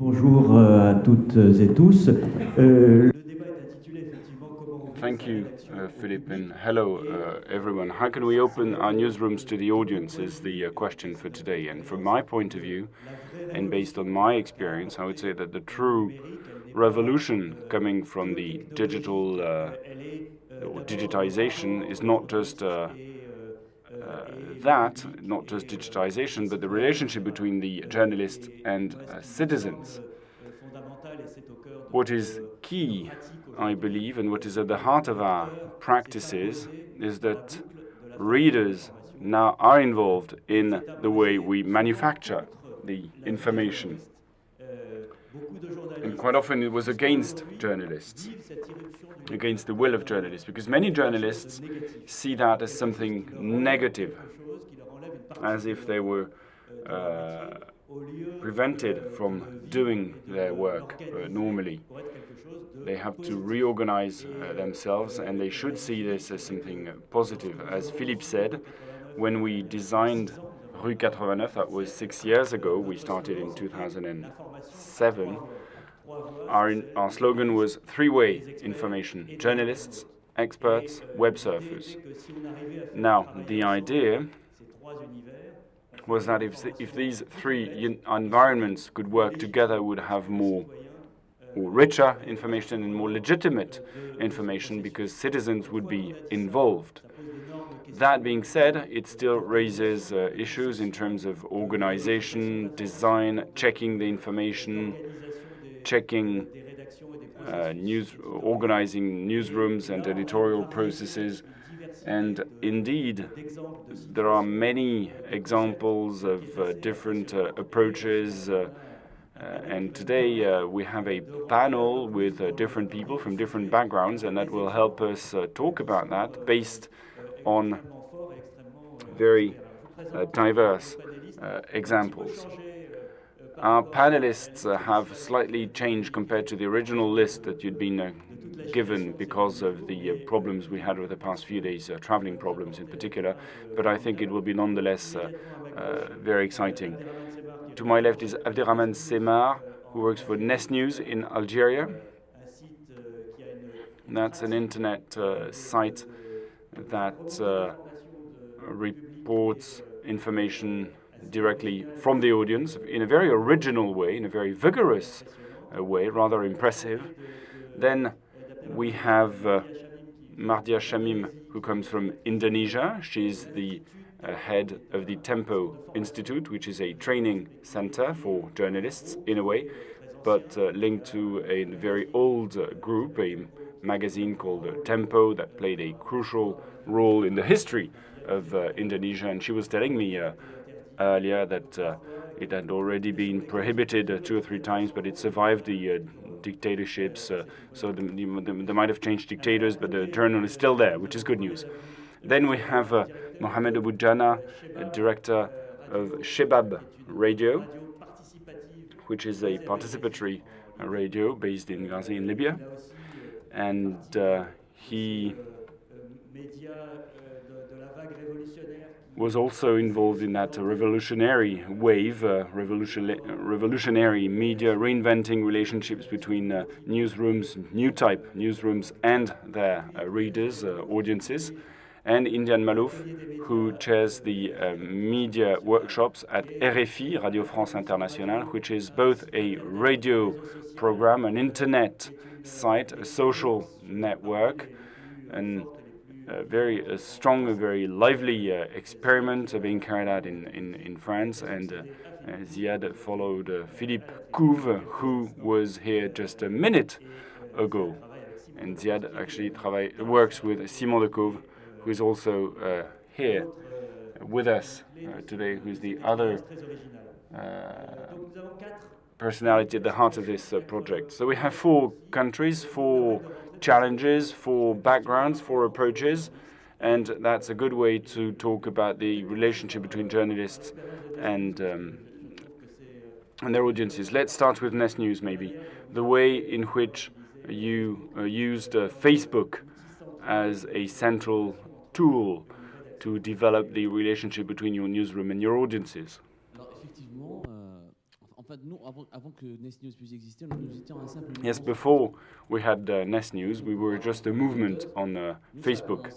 Bonjour à toutes et tous. Le débat est intitulé effectivement comment... Thank you, Philip, and hello, everyone. How can we open our newsrooms to the audience is the question for today. And from my point of view, and based on my experience, I would say that the true revolution coming from the digital or digitization is not just not just digitization, but the relationship between the journalists and citizens. What is key, I believe, and what is at the heart of our practices is that readers now are involved in the way we manufacture the information. And quite often it was against journalists, against the will of journalists, because many journalists see that as something negative, as if they were prevented from doing their work normally. They have to reorganize themselves, and they should see this as something positive. As Philippe said, when we designed Rue 89, that was 6 years ago, we started in 2007, our slogan was three-way information: journalists, experts, web surfers. Now, the idea was that if these three environments could work together, we would have more or richer information and more legitimate information, because citizens would be involved. That being said, it still raises issues in terms of organization, design, checking the information, checking organizing newsrooms and editorial processes. And indeed, there are many examples of different approaches. And today we have a panel with different people from different backgrounds, and that will help us talk about that based on very diverse examples. Our panelists have slightly changed compared to the original list that you'd been given because of the problems we had over the past few days, traveling problems in particular, but I think it will be nonetheless very exciting. To my left is Abderrahmane Semmar, who works for Ness News in Algeria. That's an internet site that reports information directly from the audience in a very original way, in a very vigorous way, rather impressive. Then we have Mardiyah Chamim, who comes from Indonesia. She's the head of the Tempo Institut, which is a training center for journalists in a way, but linked to a very old group, a magazine called Tempo that played a crucial role in the history of Indonesia. And she was telling me earlier that it had already been prohibited 2 or 3 times, but it survived the dictatorships. So they might have changed dictators, but the journal is still there, which is good news. Then we have Mohamed Aboudjana, director of Shebab Radio, which is a participatory radio based in Ghazi in Libya. And he was also involved in that revolutionary wave, revolutionary media, reinventing relationships between newsrooms, new type newsrooms, and their readers, audiences. And Indian Malouf, who chairs the media workshops at RFI, Radio France Internationale, which is both a radio program, an internet site, a social network, and a very strong, very lively experiment being carried out in France. And Ziad followed Philippe Couve, who was here just a minute ago. And Ziad actually works with Simon de Couve, who is also here with us today, who's the other personality at the heart of this project. So we have 4 countries, 4 challenges, 4 backgrounds, 4 approaches, and that's a good way to talk about the relationship between journalists and their audiences. Let's start with Ness News, maybe. The way in which you used Facebook as a central tool to develop the relationship between your newsroom and your audiences. Yes, before we had Ness News, we were just a movement on Facebook.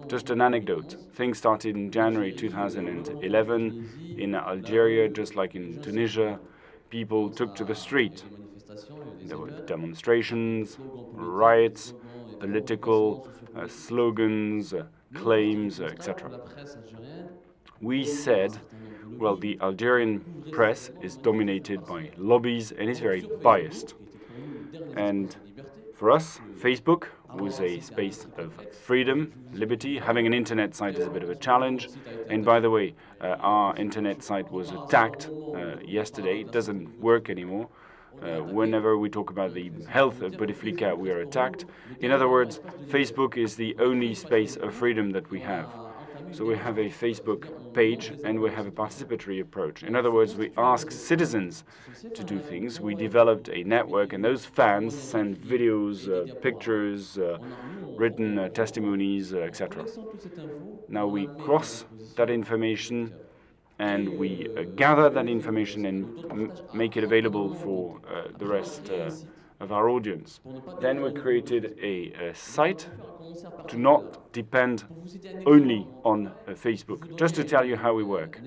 Just an anecdote. Things started in January 2011 in Algeria, just like in Tunisia. People took to the street. There were demonstrations, riots, political slogans, claims, etc. We said, well, the Algerian press is dominated by lobbies and is very biased. And for us, Facebook was a space of freedom, liberty. Having an internet site is a bit of a challenge. And by the way, our internet site was attacked yesterday. It doesn't work anymore. Whenever we talk about the health of Bouteflika, we are attacked. In other words, Facebook is the only space of freedom that we have. So we have a Facebook page and we have a participatory approach. In other words, we ask citizens to do things. We developed a network and those fans send videos, pictures, written testimonies, etc. Now we cross that information and we gather that information and make it available for the rest of our audience. Then we created a site to not depend only on Facebook. Just to tell you how we work.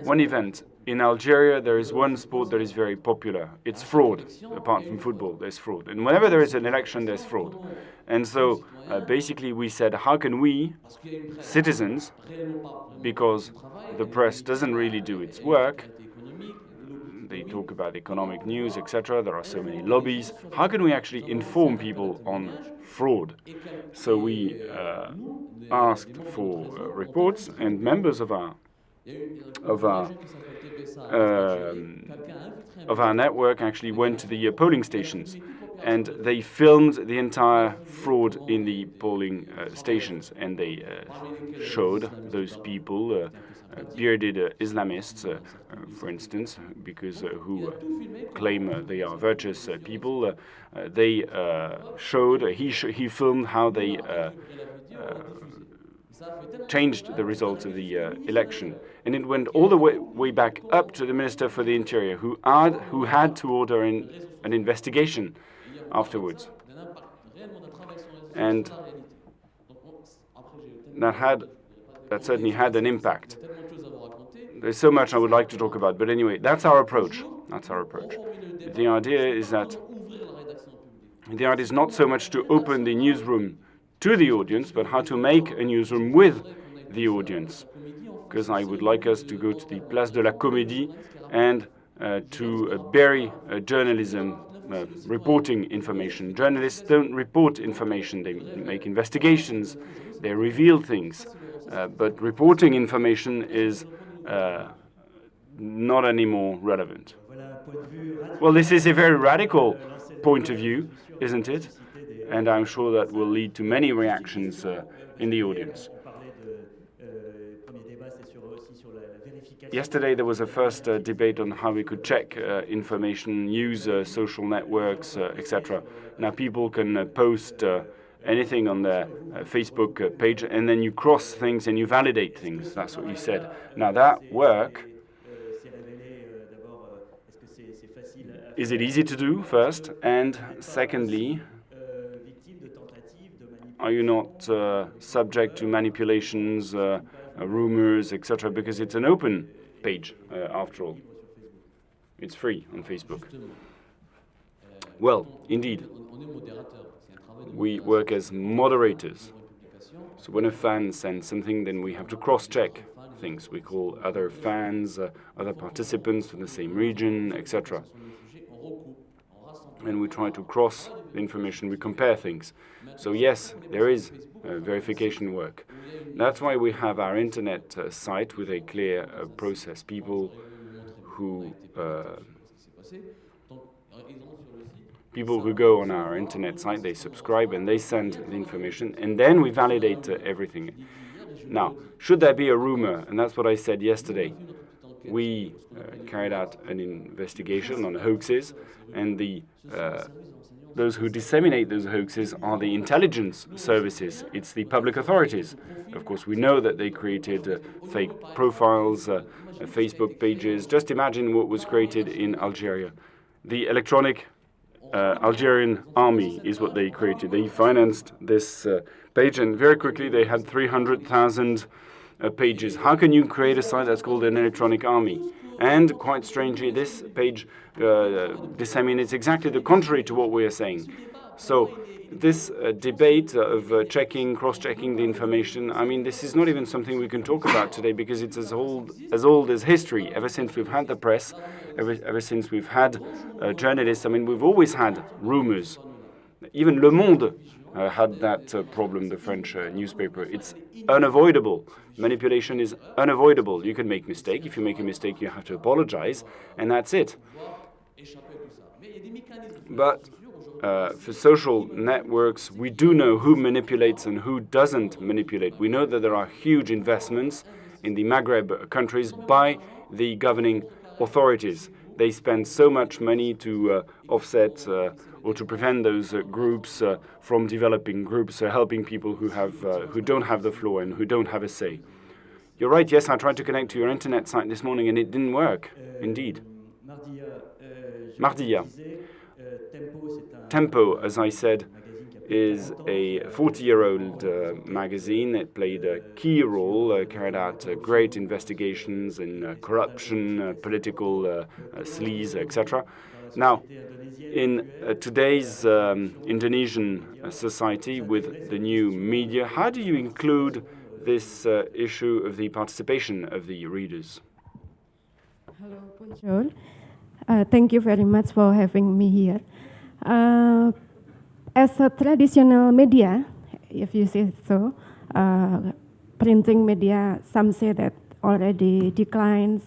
One event. In Algeria, there is one sport that is very popular. It's fraud. Apart from football, there's fraud. And whenever there is an election, there's fraud. And so, basically, we said, how can we, citizens, because the press doesn't really do its work, they talk about economic news, etc. There are so many lobbies. How can we actually inform people on fraud? So we asked for reports, and members of our network actually went to the polling stations, and they filmed the entire fraud in the polling stations, and they showed those people. Bearded Islamists, for instance, because who claim they are virtuous people, they showed, he filmed how they changed the results of the election. And it went all the way back up to the Minister for the Interior, who had to order an investigation afterwards. And that certainly had an impact. There's so much I would like to talk about, but anyway, that's our approach. That's our approach. The idea is not so much to open the newsroom to the audience, but how to make a newsroom with the audience. Because I would like us to go to the Place de la Comédie and to bury journalism, reporting information. Journalists don't report information, they make investigations, they reveal things. But reporting information is not anymore relevant. Well, this is a very radical point of view, isn't it? And I'm sure that will lead to many reactions in the audience. Yesterday there was a first debate on how we could check information, use social networks, etc. Now people can post anything on their Facebook page, and then you cross things and you validate things. That's what you said. Now that work, is it easy to do, first? And secondly, are you not subject to manipulations, rumors, etc.? Because it's an open page, after all. It's free on Facebook. Well, indeed. We work as moderators. So when a fan sends something, then we have to cross-check things. We call other fans, other participants from the same region, etc. And we try to cross the information, we compare things. So yes, there is verification work. That's why we have our internet site with a clear process. People who go on our internet site, they subscribe and they send the information, and then we validate everything. Now, should there be a rumor, and that's what I said yesterday, we carried out an investigation on hoaxes, and the those who disseminate those hoaxes are the intelligence services. It's the public authorities. Of course, we know that they created fake profiles, Facebook pages. Just imagine what was created in Algeria. The electronic Algerian army is what they created. They financed this page, and very quickly they had 300,000 pages. How can you create a site that's called an electronic army? And quite strangely, this page disseminates exactly the contrary to what we are saying. So this debate of cross-checking the information, I mean, this is not even something we can talk about today because it's as old as history. Ever since we've had the press, ever since we've had journalists, I mean, we've always had rumors. Even Le Monde had that problem, the French newspaper. It's unavoidable. Manipulation is unavoidable. You can make a mistake. If you make a mistake, you have to apologize, and that's it. But for social networks, we do know who manipulates and who doesn't manipulate. We know that there are huge investments in the Maghreb countries by the governing authorities. They spend so much money to offset or to prevent those groups from developing groups, helping people who don't have the floor and who don't have a say. You're right, yes, I tried to connect to your internet site this morning and it didn't work, indeed. Mardiyah. Tempo, as I said, is a 40-year-old magazine. It played a key role, carried out great investigations in corruption, political sleaze, etc. Now, in today's Indonesian society with the new media, how do you include this issue of the participation of the readers? Hello, bonjour. Thank you very much for having me here. As a traditional media, if you say so, printing media, some say that already declines.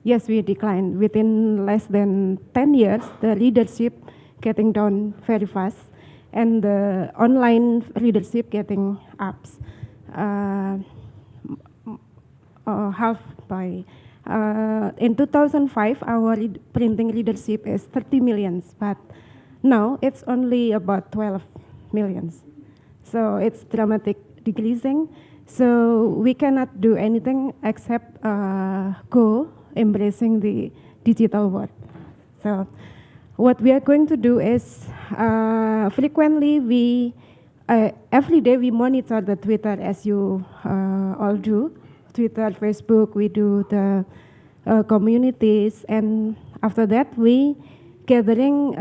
Yes, we declined. Within less than 10 years, the readership getting down very fast, and the online readership getting up. Half by. In 2005, our printing readership is 30 million, but now it's only about 12 million. So it's dramatic decreasing. So we cannot do anything except go embracing the digital world. So what we are going to do is frequently every day we monitor the Twitter as you all do. Twitter, Facebook, we do the communities, and after that we gathering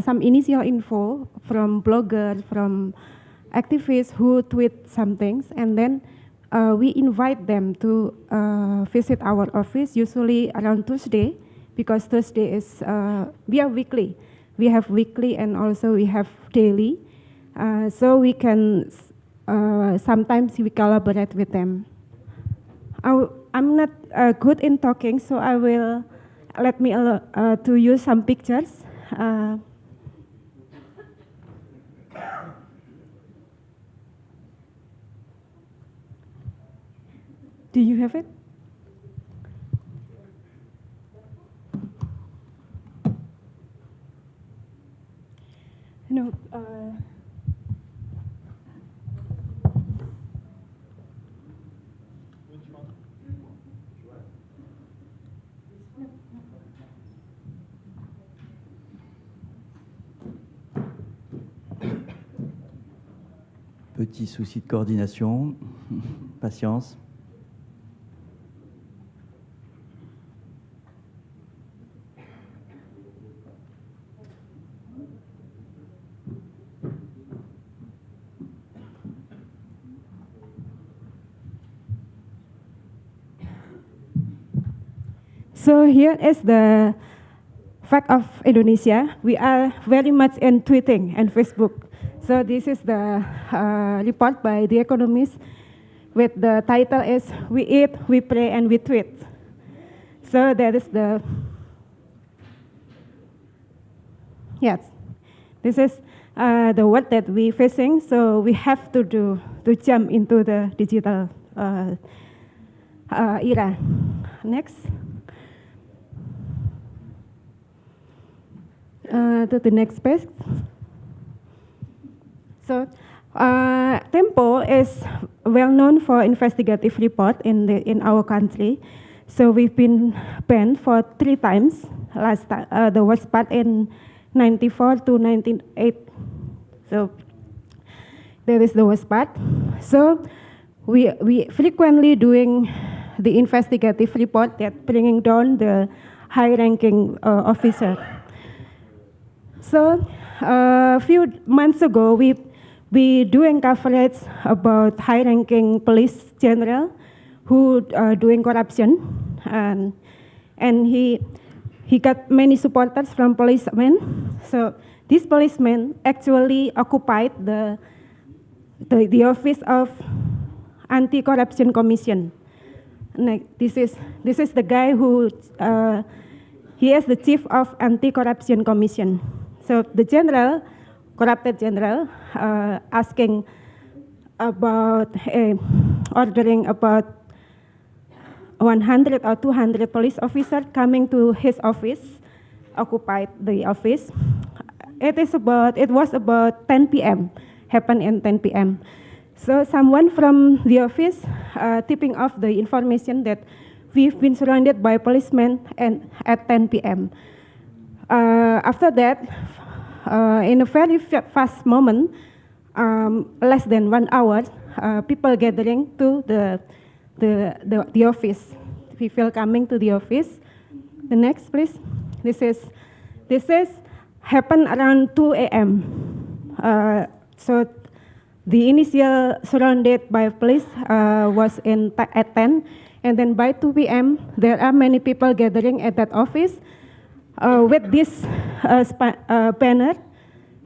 some initial info from bloggers, from activists who tweet some things, and then we invite them to visit our office, usually around Tuesday, because Thursday is, we are weekly. We have weekly and also we have daily. So we can, sometimes we collaborate with them. I'm not good in talking, so I will, let me to use some pictures. Do you have it? No. Which one? Petit souci de coordination. Patience. So here is the fact of Indonesia. We are very much in tweeting and Facebook. So this is the report by The Economist with the title is "We Eat, We Pray, and We Tweet." So that is the, yes, this is the world that we're facing. So we have to jump into the digital era. Next. To the next page. So, Tempo is well known for investigative report in our country. So we've been banned for 3 times. Last time, the worst part in 94 to 1998. So that is the worst part. So we frequently doing the investigative report that bringing down the high-ranking officer. So a few months ago, we doing coverage about high-ranking police general who doing corruption, and he got many supporters from policemen. So this policeman actually occupied the office of Anti-Corruption Commission. Like this is the guy who he is the chief of Anti-Corruption Commission. So the general, corrupted general, asking about ordering about 100 or 200 police officers coming to his office, occupied the office. It was about 10 p.m. happened in 10 p.m. So someone from the office tipping off the information that we've been surrounded by policemen and at 10 p.m. After that, in a very fast moment, less than 1 hour, people gathering to the office. People coming to the office. The next, please. This is happened around 2 a.m. So the initial surrounded by police was at 10, and then by 2 p.m. there are many people gathering at that office with this banner,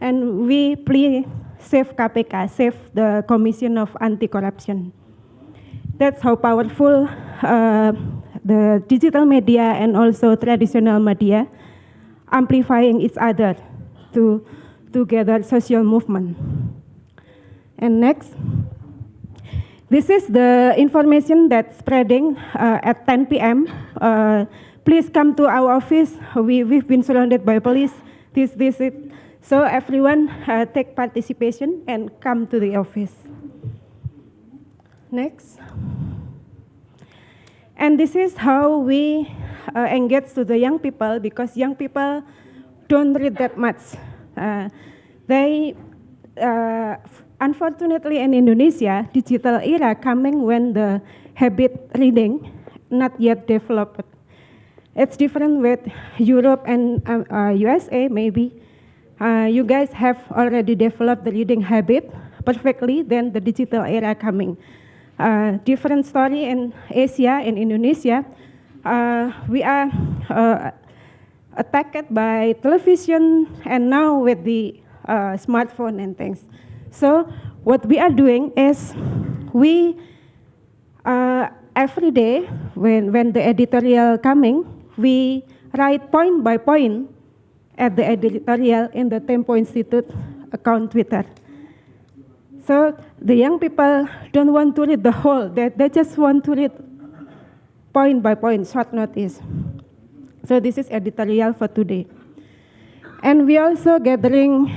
and we plead save KPK, save the Commission of Anti-Corruption. That's how powerful the digital media and also traditional media amplifying each other to gather social movement. And next, this is the information that's spreading at 10 p.m. Please come to our office. We've been surrounded by police. This it. So everyone take participation and come to the office. Next. And this is how we engage to the young people, because young people don't read that much. Unfortunately, in Indonesia, digital era coming when the habit reading not yet developed. It's different with Europe and USA, maybe. You guys have already developed the reading habit perfectly, then the digital era coming. Different story in Asia, in Indonesia. We are attacked by television and now with the smartphone and things. So what we are doing is we every day when the editorial coming, we write point by point at the editorial in the Tempo Institute account Twitter. So the young people don't want to read the whole, they just want to read point by point, short notice. So this is editorial for today. And we also gathering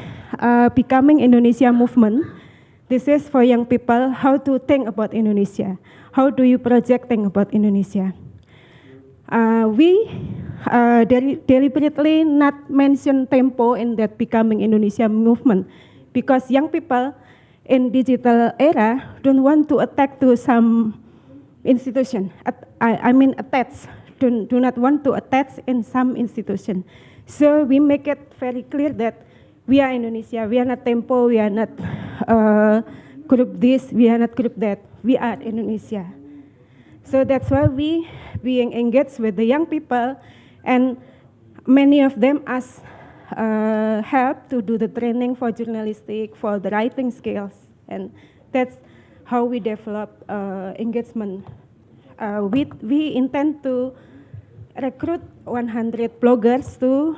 Becoming Indonesia movement. This is for young people, how to think about Indonesia. How do you project think about Indonesia? We deliberately not mention Tempo in that Becoming Indonesia movement, because young people in digital era don't want to attack to some institution. Attach, do not want to attach in some institution. So we make it very clear that we are Indonesia, we are not Tempo, we are not group this, we are not group that, we are Indonesia. So that's why we being engaged with the young people, and many of them ask help to do the training for journalistic, for the writing skills, and that's how we develop engagement. We intend to recruit 100 bloggers to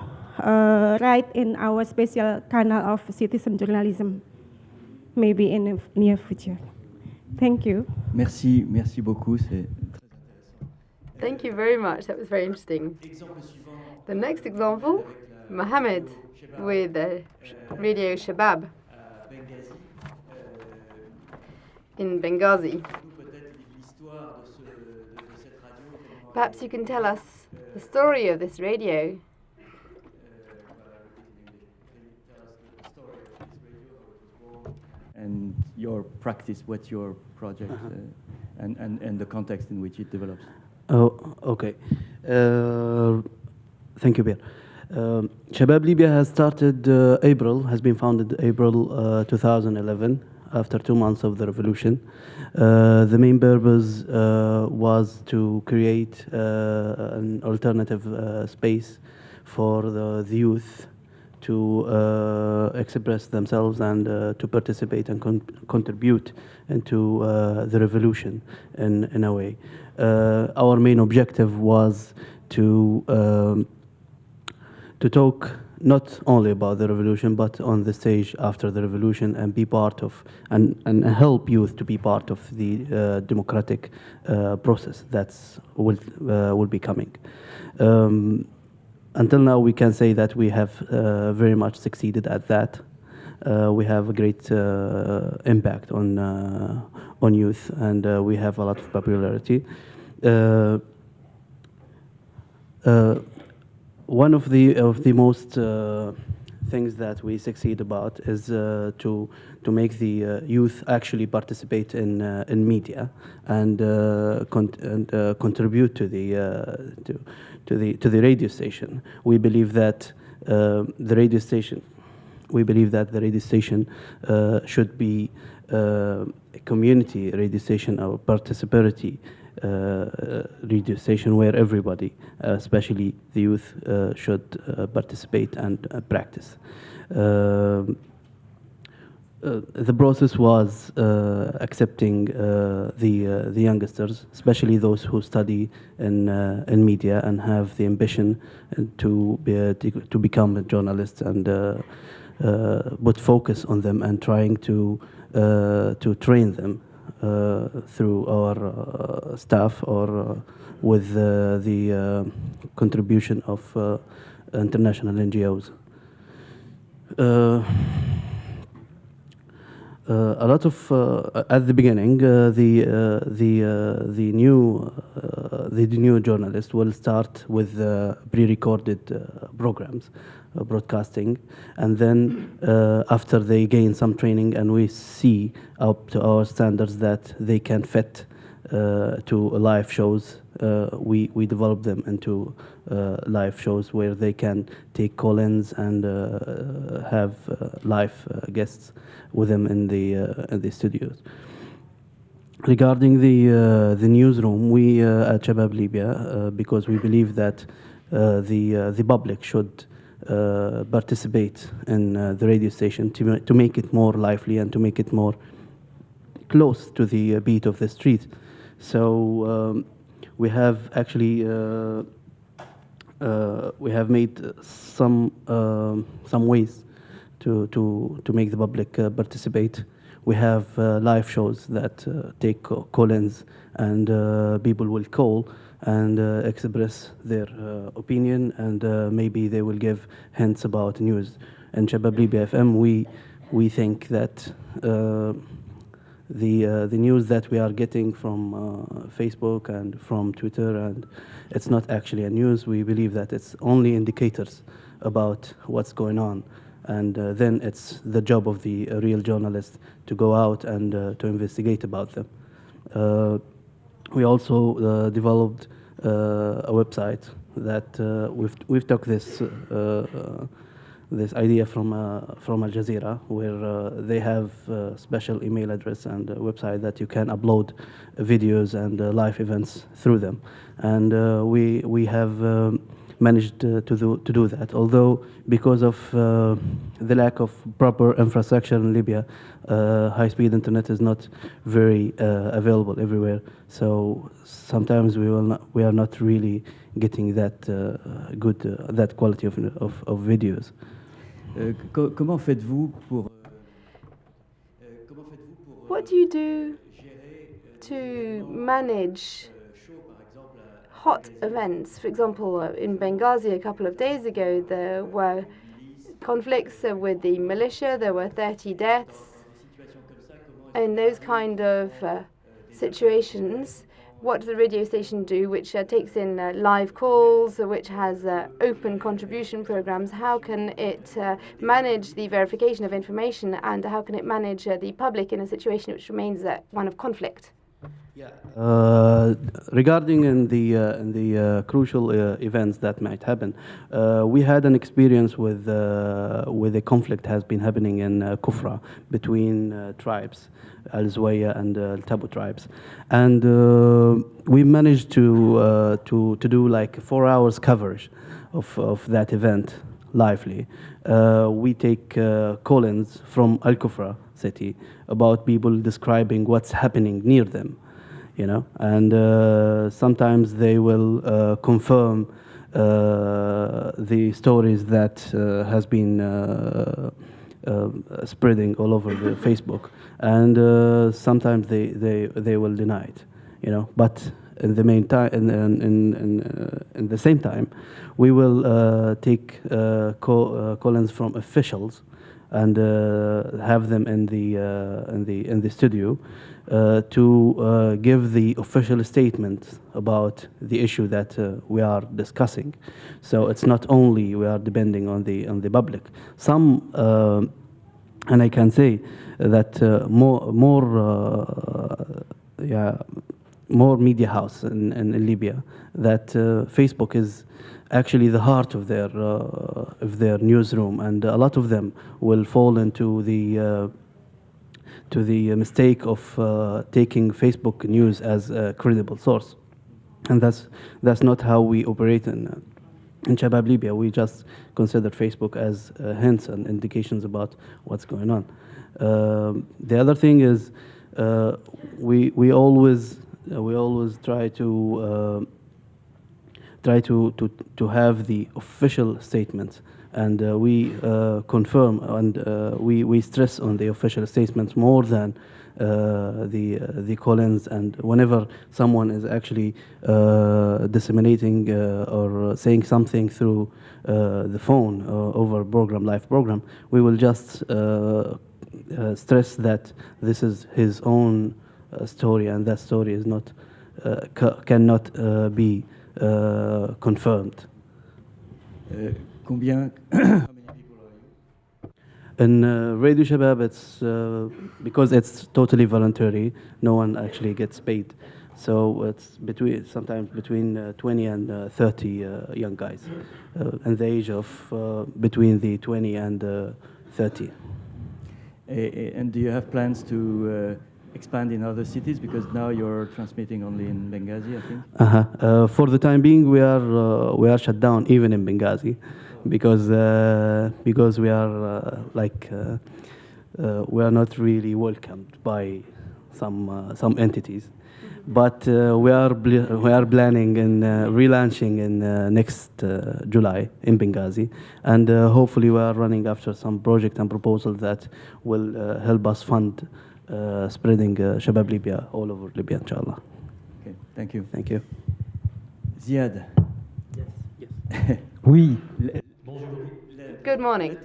write in our special channel of citizen journalism, maybe in the near future. Thank you. Merci beaucoup. Thank you very much. That was very interesting. The next example Mohammed with Radio Shabab in Benghazi. Perhaps you can tell us the story of this radio. And your practice, what's your project, and the context in which it develops? Oh, okay. Thank you, Pierre. Shabab Libya has been founded April 2011, after 2 months of the revolution. The main purpose was to create an alternative space for the youth to express themselves and to participate and contribute into the revolution in a way. Our main objective was to talk not only about the revolution, but on the stage after the revolution, and be part of, and help youth to be part of the democratic process that's will be coming. Until now, we can say that we have very much succeeded at that. We have a great impact on youth, and we have a lot of popularity. One of the most things that we succeed about is to make the youth actually participate in media and contribute to the radio station. We believe that the radio station should be a community radio station or participatory radio station where everybody, especially the youth, should participate and practice. The process was accepting the youngsters, especially those who study in media and have the ambition to become a journalist, and put focus on them and trying to train them through our staff or with the contribution of international NGOs. A lot of at the beginning, the new journalist will start with pre-recorded programs, broadcasting, and then after they gain some training and we see up to our standards that they can fit to live shows, we develop them into live shows where they can take call-ins and have live guests with them in the studios. Regarding the newsroom, we at Shabab Libya, because we believe that the public should participate in the radio station to make it more lively and to make it more close to the beat of the street. So we have actually we have made some ways to make the public participate. We have live shows that take call-ins, and people will call and express their opinion, and maybe they will give hints about news. In Shabab Libya FM, we think that the news that we are getting from Facebook and from Twitter, and it's not actually a news. We believe that it's only indicators about what's going on, and then it's the job of the real journalist to go out and to investigate about them. We also developed a website that we've took this idea from Al Jazeera, where they have a special email address and a website that you can upload videos and live events through them, and we have managed to do that. Although because of the lack of proper infrastructure in Libya, high-speed internet is not very available everywhere. So sometimes we are not really getting that good that quality of videos. Comment faites-vous pour What do you do to manage hot events. For example, in Benghazi a couple of days ago, there were conflicts with the militia. There were 30 deaths. In those kind of situations, what does the radio station do, which takes in live calls, which has open contribution programs? How can it manage the verification of information, and how can it manage the public in a situation which remains one of conflict? Regarding in the crucial events that might happen, we had an experience with a conflict has been happening in Kufra between tribes, Al Zwaya and Al Tabu tribes, and we managed to do like 4 hours coverage of that event lively. We take call-ins from Al Kufra city about people describing what's happening near them. You know, and sometimes they will confirm the stories that has been spreading all over the Facebook, and sometimes they will deny it. You know, but in the meantime, in the same time, we will take call-ins from officials and have them in the studio. To give the official statement about the issue that we are discussing. So it's not only we are depending on the public. Some, and I can say that more media house in Libya, that Facebook is actually the heart of their newsroom, and a lot of them will fall into the mistake of taking Facebook news as a credible source, and that's not how we operate in Shabab Libya. We just consider Facebook as hints and indications about what's going on. The other thing is we always try to have the official statements. And we confirm and we stress on the official statements more than the call-ins. And whenever someone is actually disseminating or saying something through the phone over live program, we will just stress that this is his own story, and that story is not cannot be confirmed. How many people are you? In Radio Shabab, it's because it's totally voluntary. No one actually gets paid, so it's sometimes between 20 and 30 young guys, and the age of between the 20 and 30. And do you have plans to expand in other cities, because now you're transmitting only in Benghazi, I think? For the time being, we are shut down even in Benghazi. Because we are we are not really welcomed by some entities, but we are planning in relaunching in next July in Benghazi, and hopefully we are running after some project and proposal that will help us fund spreading Shabab Libya all over Libya, inshallah. Okay, thank you. Thank you. Ziad. Yes. Oui. Good morning.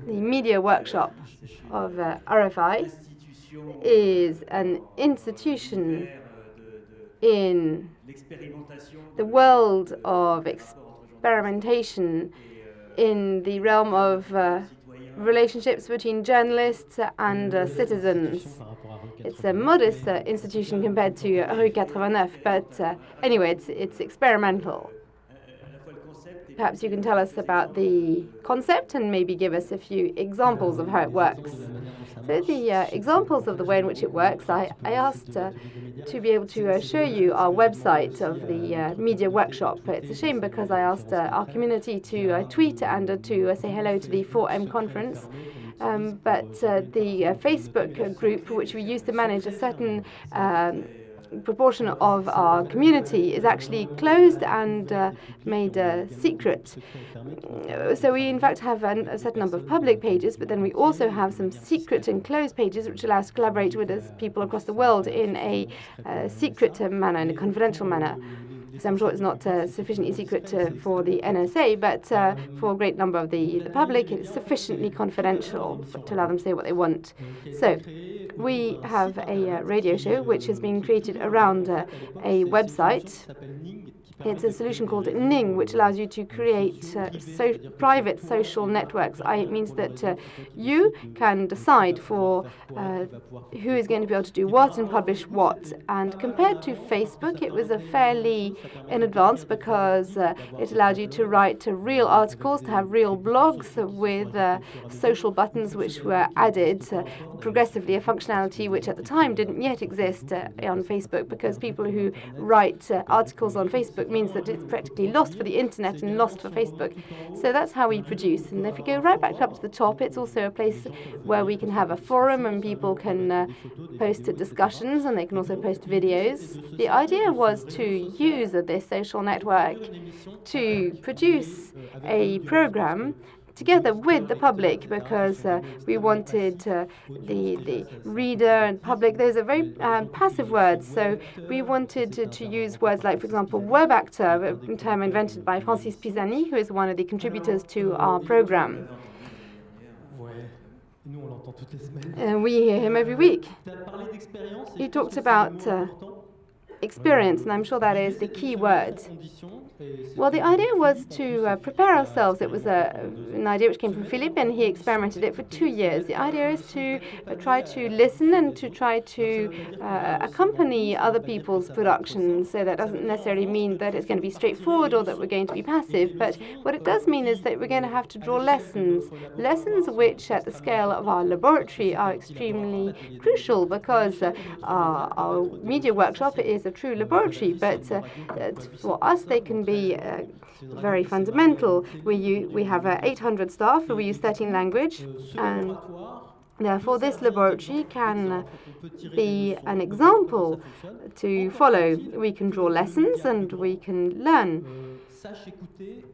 The media workshop of RFI is an institution in the world of experimentation in the realm of relationships between journalists and citizens. It's a modest institution compared to Rue 89, but anyway, it's experimental. Perhaps you can tell us about the concept and maybe give us a few examples of how it works. So the examples of the way in which it works, I asked to be able to show you our website of the media workshop. It's a shame because I asked our community to tweet and to say hello to the 4M conference. But the Facebook group, which we use to manage a certain proportion of our community is actually closed and made secret. So we in fact have a certain number of public pages, but then we also have some secret and closed pages which allow us to collaborate with people across the world in a secret manner, in a confidential manner. So I'm sure it's not sufficiently secret for the NSA, but for a great number of the public, it's sufficiently confidential to allow them to say what they want. So we have a radio show which has been created around a website. It's a solution called Ning, which allows you to create private social networks. It means that you can decide for who is going to be able to do what and publish what. And compared to Facebook, it was a fairly in advance because it allowed you to write real articles, to have real blogs with social buttons which were added progressively, a functionality which at the time didn't yet exist on Facebook, because people who write articles on Facebook means that it's practically lost for the internet and lost for Facebook. So that's how we produce. And if you go right back up to the top, it's also a place where we can have a forum and people can post discussions, and they can also post videos. The idea was to use this social network to produce a program together with the public, because we wanted the reader and public. Those are very passive words, so we wanted to use words like, for example, web actor, a term invented by Francis Pisani, who is one of the contributors to our program. We hear him every week. He talked about experience, and I'm sure that is the key word. Well, the idea was to prepare ourselves. It was an idea which came from Philippe, and he experimented it for 2 years. The idea is to try to listen and to try to accompany other people's productions. So that doesn't necessarily mean that it's going to be straightforward or that we're going to be passive, but what it does mean is that we're going to have to draw lessons which at the scale of our laboratory are extremely crucial, because our media workshop is a true laboratory, but for us they can be very fundamental. We have 800 staff, we use 13 languages, and therefore this laboratory can be an example to follow. We can draw lessons and we can learn.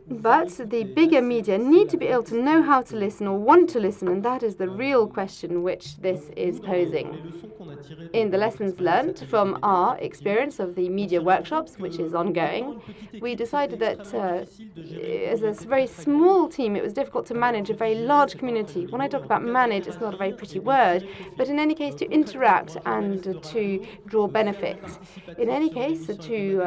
But the bigger media need to be able to know how to listen or want to listen, and that is the real question which this is posing. In the lessons learned from our experience of the media workshops, which is ongoing, we decided that as a very small team, it was difficult to manage a very large community. When I talk about manage, it's not a very pretty word, but in any case, to interact and to draw benefit. In any case, to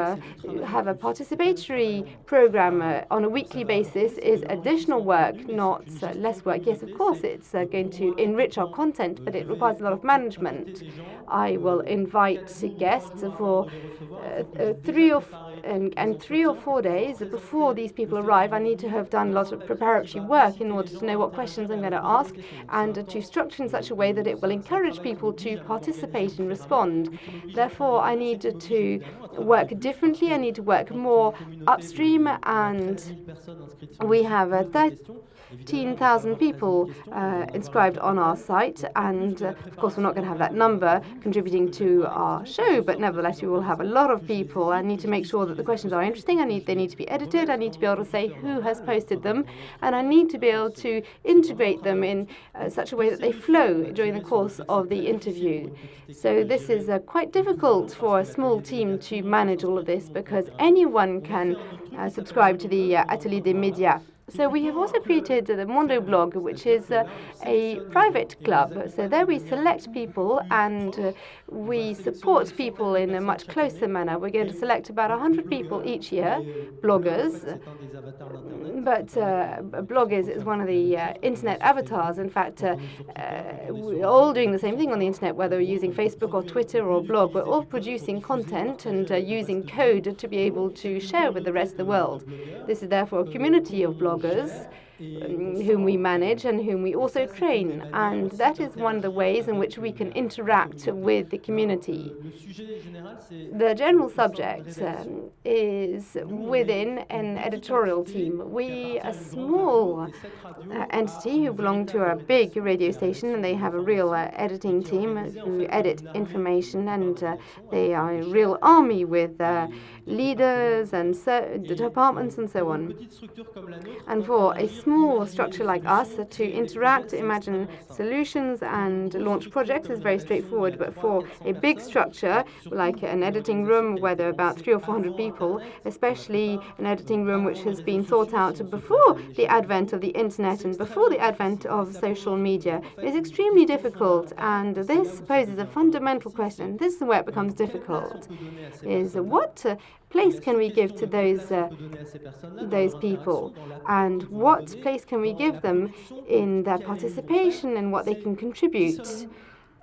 have a participatory program on a weekly basis is additional work, not less work. Yes, of course, it's going to enrich our content, but it requires a lot of management. I will invite guests for 3 or 4 days before these people arrive. I need to have done a lot of preparatory work in order to know what questions I'm going to ask, and to structure in such a way that it will encourage people to participate and respond. Therefore, I need to work differently. I need to work more upstream, and we have 13,000 people inscribed on our site, and of course we're not going to have that number contributing to our show, but nevertheless we will have a lot of people. I need to make sure that the questions are interesting. They need to be edited. I need to be able to say who has posted them, and I need to be able to integrate them in such a way that they flow during the course of the interview. So this is quite difficult for a small team to manage all of this, because anyone can subscribe to the Atelier des Médias. So we have also created the Mondo blog, which is a private club. So there we select people and we support people in a much closer manner. We're going to select about 100 people each year, bloggers. But bloggers is one of the internet avatars. In fact, we're all doing the same thing on the internet, whether we're using Facebook or Twitter or blog. We're all producing content and using code to be able to share with the rest of the world. This is therefore a community of bloggers whom we manage and whom we also train. And that is one of the ways in which we can interact with the community. The general subject is within an editorial team. We are a small entity who belong to a big radio station, and they have a real editing team who edit information, and they are a real army with leaders and the departments and so on. And for a small structure like us to interact, imagine solutions and launch projects is very straightforward. But for a big structure like an editing room where there are about 300 or 400 people, especially an editing room which has been thought out before the advent of the internet and before the advent of social media, is extremely difficult. And this poses a fundamental question. This is where it becomes difficult, is what place can we give to those people, and what place can we give them in their participation and what they can contribute?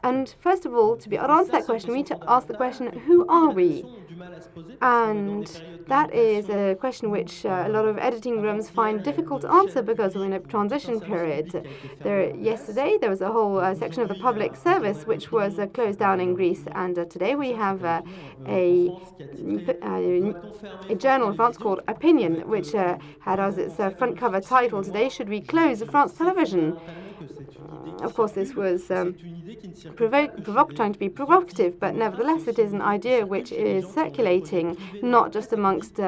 And first of all, to answer that question, we need to ask the question, who are we? And that is a question which a lot of editing rooms find difficult to answer because we're in a transition period. Yesterday, there was a whole section of the public service which was closed down in Greece, and today we have a journal in France called Opinion, which had as its front cover title today, "Should we close France Television?" Of course, this was trying to be provocative, but nevertheless, it is an idea which is circulating not just amongst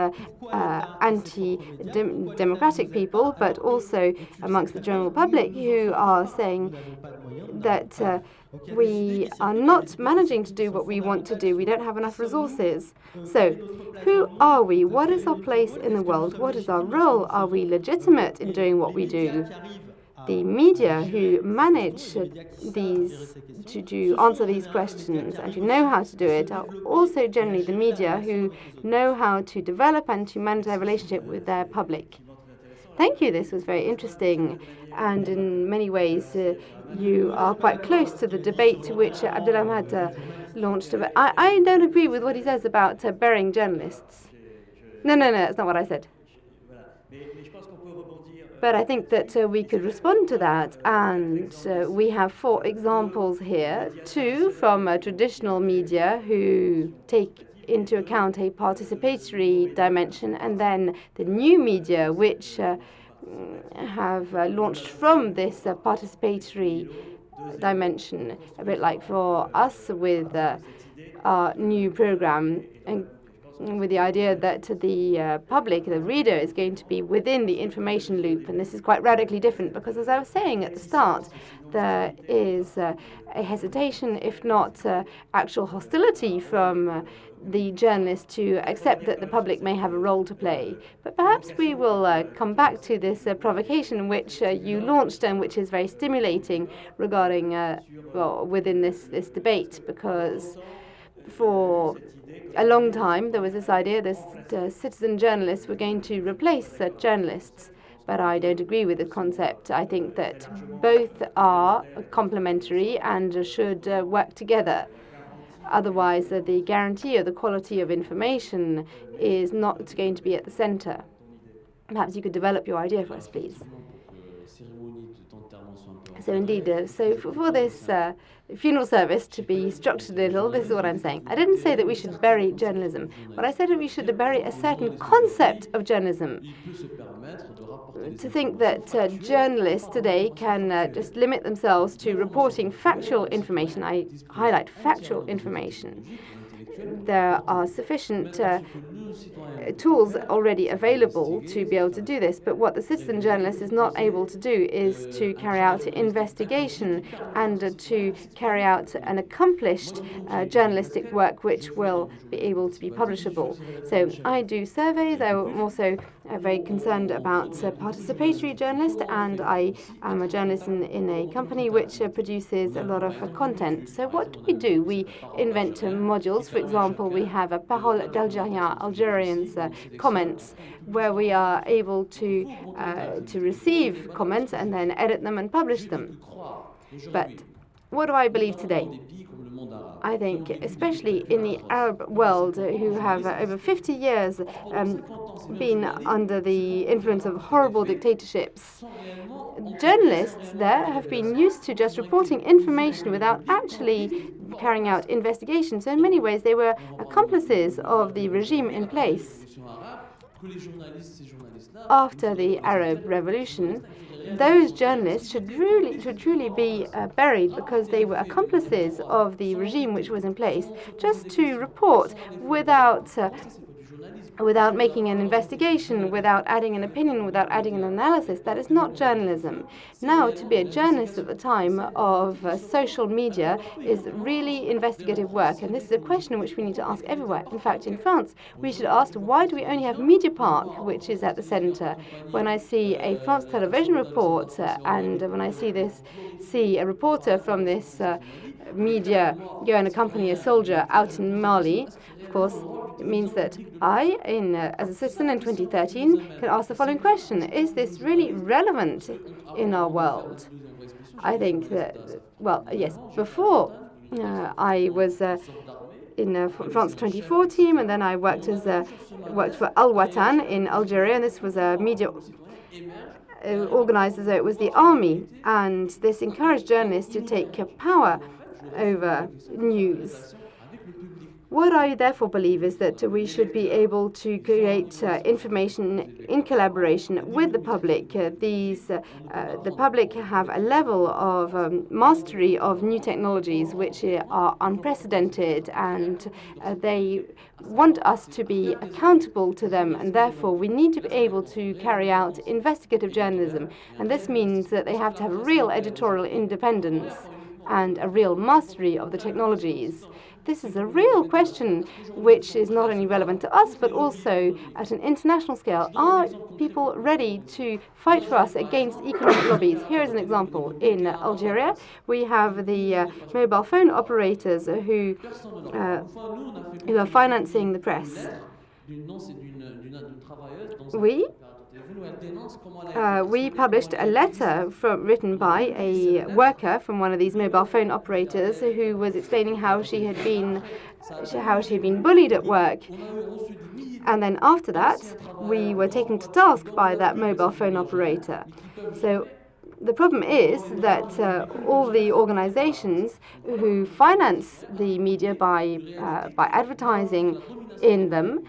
anti-democratic people, but also amongst the general public, who are saying that we are not managing to do what we want to do. We don't have enough resources. So, who are we? What is our place in the world? What is our role? Are we legitimate in doing what we do? The media who manage to answer these questions and who know how to do it are also generally the media who know how to develop and to manage their relationship with their public. Thank you. This was very interesting, and in many ways you are quite close to the debate which Abderrahmane launched. I don't agree with what he says about burying journalists. No, that's not what I said. But I think that we could respond to that, and we have 4 examples here, 2 from traditional media who take into account a participatory dimension, and then the new media which have launched from this participatory dimension, a bit like for us with our new program, and with the idea that the public, the reader, is going to be within the information loop. And this is quite radically different because, as I was saying at the start, there is a hesitation, if not actual hostility from the journalists to accept that the public may have a role to play. But perhaps we will come back to this provocation which you launched and which is very stimulating regarding, within this debate, because for a long time there was this idea that citizen journalists were going to replace journalists. But I don't agree with the concept. I think that both are complementary and should work together. Otherwise, the guarantee of the quality of information is not going to be at the center. Perhaps you could develop your idea for us, please. So indeed, for this funeral service to be structured a little, this is what I'm saying. I didn't say that we should bury journalism. What I said is we should bury a certain concept of journalism. To think that journalists today can just limit themselves to reporting factual information. I highlight factual information. There are sufficient tools already available to be able to do this, but what the citizen journalist is not able to do is to carry out investigation and to carry out an accomplished journalistic work which will be able to be publishable. So I do surveys. I'm also very concerned about participatory journalists, and I am a journalist in a company which produces a lot of content. So what do? We invent modules. For example, we have a Parole d'Algériens, Algerians comments, where we are able to receive comments and then edit them and publish them. But what do I believe today? I think, especially in the Arab world, who have over 50 years been under the influence of horrible dictatorships, journalists there have been used to just reporting information without actually carrying out investigations. So in many ways, they were accomplices of the regime in place. After the Arab Revolution, those journalists should truly be buried, because they were accomplices of the regime which was in place. Just to report without making an investigation, without adding an opinion, without adding an analysis, that is not journalism. Now, to be a journalist at the time of social media is really investigative work, and this is a question which we need to ask everywhere. In fact, in France, we should ask, why do we only have Media Park, which is at the center? When I see a France Television report, and when I see a reporter from this media go and accompany a soldier out in Mali, of course, it means that I, as a citizen in 2013, can ask the following question: is this really relevant in our world? I think that, well, yes, before I was in France 2014, and then I worked for Al Watan in Algeria, and this was a media organized as though it was the army, and this encouraged journalists to take power over news. What I therefore believe is that we should be able to create information in collaboration with the public. The public have a level of mastery of new technologies which are unprecedented, and they want us to be accountable to them, and therefore we need to be able to carry out investigative journalism. And this means that they have to have real editorial independence and a real mastery of the technologies. This is a real question which is not only relevant to us, but also at an international scale. Are people ready to fight for us against economic lobbies? Here is an example. In Algeria, we have the mobile phone operators who are financing the press. We published a letter written by a worker from one of these mobile phone operators who was explaining how she had been bullied at work. And then after that, we were taken to task by that mobile phone operator. So the problem is that all the organizations who finance the media by advertising in them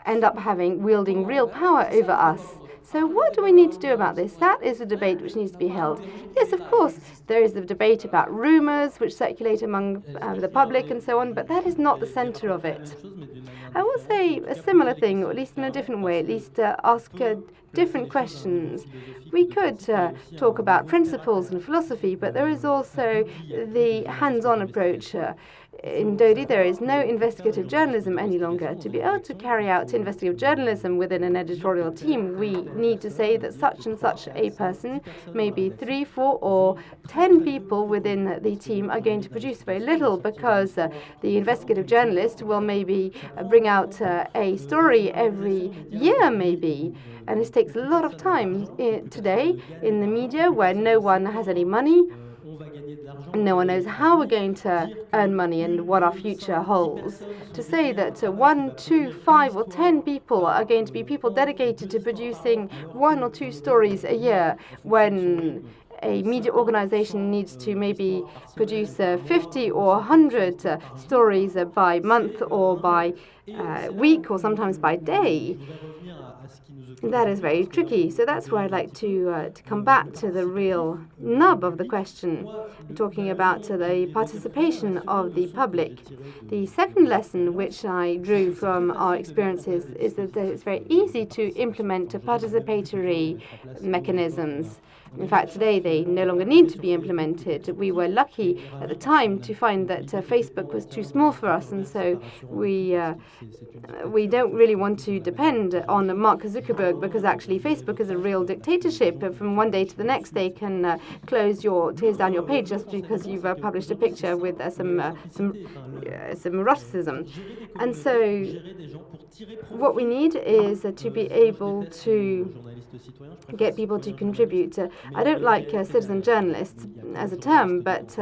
end up wielding real power over us. So what do we need to do about this? That is a debate which needs to be held. Yes, of course, there is the debate about rumors which circulate among the public and so on, but that is not the center of it. I will say a similar thing, or at least in a different way, at least ask different questions. We could talk about principles and philosophy, but there is also the hands-on approach. In Dodi, there is no investigative journalism any longer. To be able to carry out investigative journalism within an editorial team, we need to say that such and such a person, maybe 3, 4, or 10 people within the team are going to produce very little, because the investigative journalist will maybe bring out a story every year, maybe. And this takes a lot of time today in the media, where no one has any money. No one knows how we're going to earn money and what our future holds. To say that 1, 2, 5, or 10 people are going to be people dedicated to producing 1 or 2 stories a year, when a media organization needs to maybe produce 50 or 100 stories by month, or by week, or sometimes by day. That is very tricky. So that's where I'd like to come back to the real nub of the question, talking about the participation of the public. The second lesson which I drew from our experiences is that it's very easy to implement participatory mechanisms. In fact, today they no longer need to be implemented. We were lucky at the time to find that Facebook was too small for us, and so we we don't really want to depend on Mark Zuckerberg, because actually Facebook is a real dictatorship. From one day to the next, they can close down your page just because you've published a picture with some eroticism. And so what we need is to be able to get people to contribute. I don't like citizen journalists as a term, but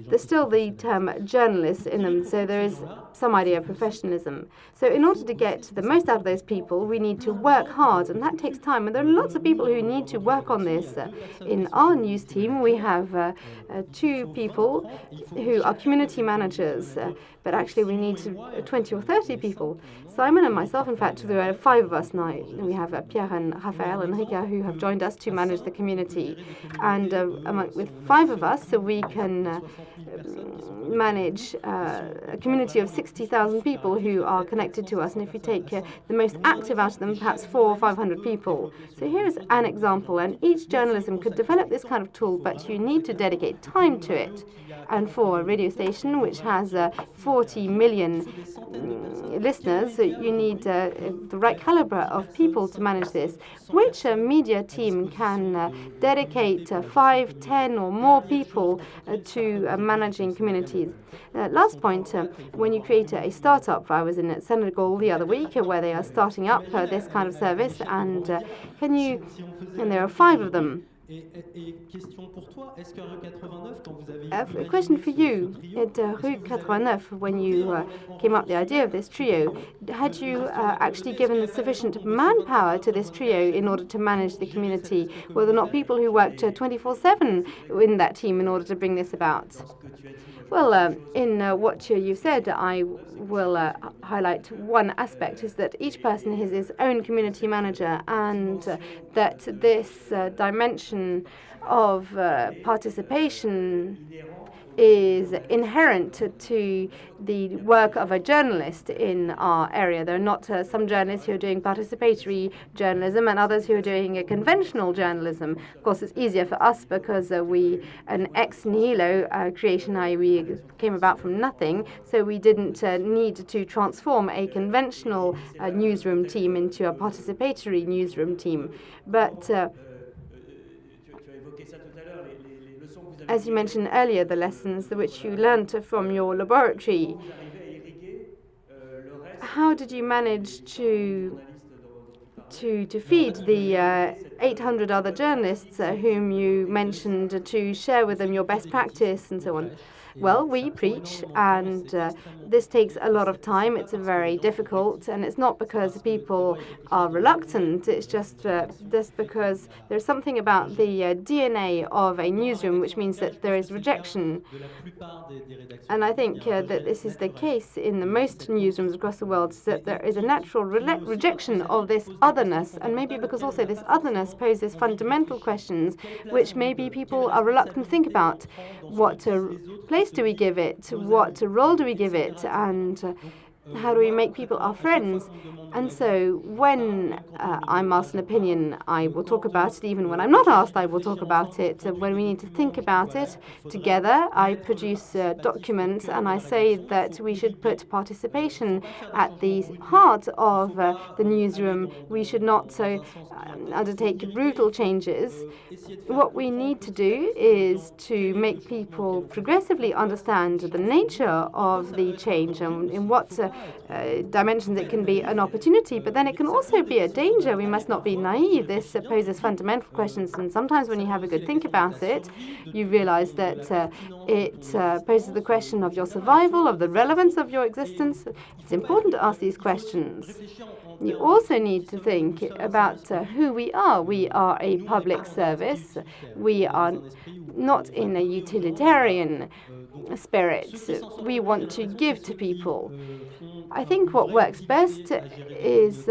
there's still the term journalists in them, so there is some idea of professionalism. So in order to get the most out of those people, we need to work hard, and that takes time. And there are lots of people who need to work on this. In our news team, we have 2 people who are community managers, but actually we need 20 or 30 people. Simon and myself, in fact, there are 5 of us now. We have Pierre and Raphael and Rika who have joined us to manage the community. And with 5 of us, so we can manage a community of 60,000 people who are connected to us. And if you take the most active out of them, perhaps 400 or 500 people. So here is an example. And each journalism could develop this kind of tool, but you need to dedicate time to it. And for a radio station which has 40 million listeners, you need the right caliber of people to manage this. Which media team can dedicate 5, 10 or more people to managing communities? Last point, when you create a startup, I was in Senegal the other week where they are starting up this kind of service, and there are 5 of them. A question for you. At Rue 89, when you came up with the idea of this trio, had you actually given sufficient manpower to this trio in order to manage the community? Were there not people who worked 24/7 in that team in order to bring this about? Well, in what you've said, I will highlight one aspect, is that each person has his own community manager, and that this dimension of participation is inherent to the work of a journalist in our area. There are not some journalists who are doing participatory journalism and others who are doing a conventional journalism. Of course, it's easier for us because an ex nihilo creation, we came about from nothing, so we didn't need to transform a conventional newsroom team into a participatory newsroom team. But as you mentioned earlier, the lessons which you learned from your laboratory, how did you manage to feed the 800 other journalists whom you mentioned, to share with them your best practice and so on? Well, we preach, and this takes a lot of time. It's very difficult, and it's not because people are reluctant. It's just because there's something about the DNA of a newsroom, which means that there is rejection. And I think that this is the case in the most newsrooms across the world, that there is a natural rejection of this otherness, and maybe because also this otherness poses fundamental questions, which maybe people are reluctant to think about. What place do we give it? What role do we give it? And how do we make people our friends? And so when I'm asked an opinion, I will talk about it. Even when I'm not asked, I will talk about it. When we need to think about it together, I produce documents, and I say that we should put participation at the heart of the newsroom. We should not undertake brutal changes. What we need to do is to make people progressively understand the nature of the change and in what dimensions it can be an opportunity, but then it can also be a danger. We must not be naive. This poses fundamental questions, and sometimes when you have a good think about it, you realize that it poses the question of your survival, of the relevance of your existence. It's important to ask these questions. You also need to think about who we are. We are a public service. We are not in a utilitarian spirit. We want to give to people. I think what works best is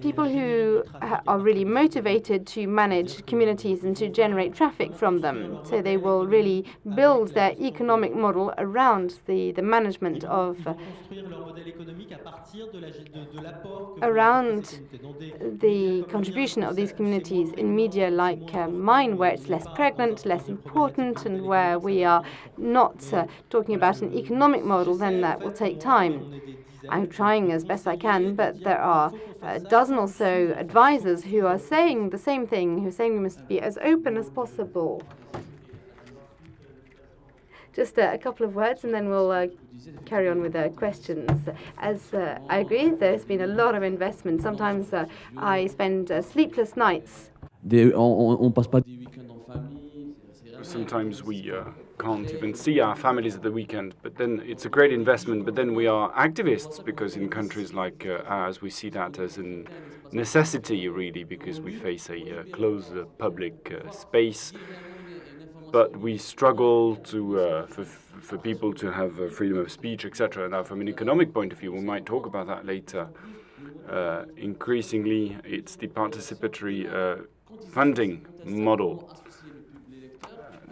people who are really motivated to manage communities and to generate traffic from them. So they will really build their economic model around the management of around the contribution of these communities in media like mine, where it's less pregnant, less important, and where we are not talking about an economic model. Then that will take time. I'm trying as best I can, but there are a dozen or so advisors who are saying the same thing, who are saying we must be as open as possible. Just a couple of words, and then we'll carry on with the questions. As I agree, there's been a lot of investment. Sometimes I spend sleepless nights. Sometimes we can't even see our families at the weekend, but then it's a great investment. But then we are activists, because in countries like ours, we see that as a necessity, really, because we face a closed public space. But we struggle to for people to have freedom of speech, etc. Now, from an economic point of view, we might talk about that later. Increasingly, it's the participatory funding model.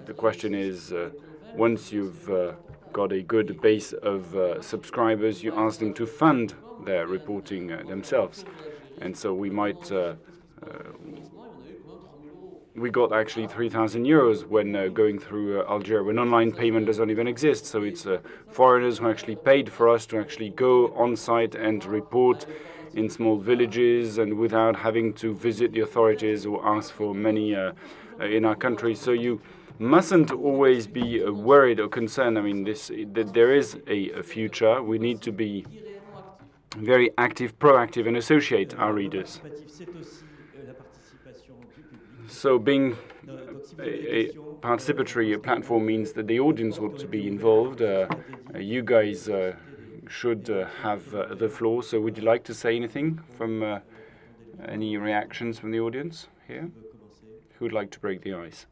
The question is, once you've got a good base of subscribers, you ask them to fund their reporting themselves. And so we might... we got actually 3,000 euros when going through Algeria, when online payment doesn't even exist. So it's foreigners who actually paid for us to actually go on site and report in small villages and without having to visit the authorities or ask for money in our country. So you mustn't always be worried or concerned. I mean, that there is a future. We need to be very active, proactive, and associate our readers. So being a participatory platform means that the audience ought to be involved. You guys should have the floor. So would you like to say anything from any reactions from the audience here? Who would like to break the ice?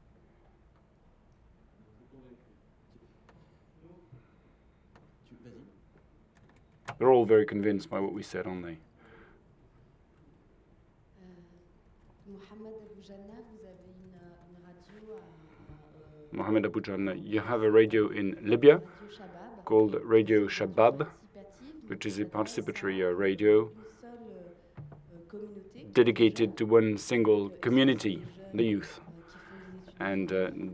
They're all very convinced by what we said, aren't they? Mohamed Abou Janna, you have a radio in Libya called Radio Shabab, which is a participatory radio dedicated to one single community, the youth. And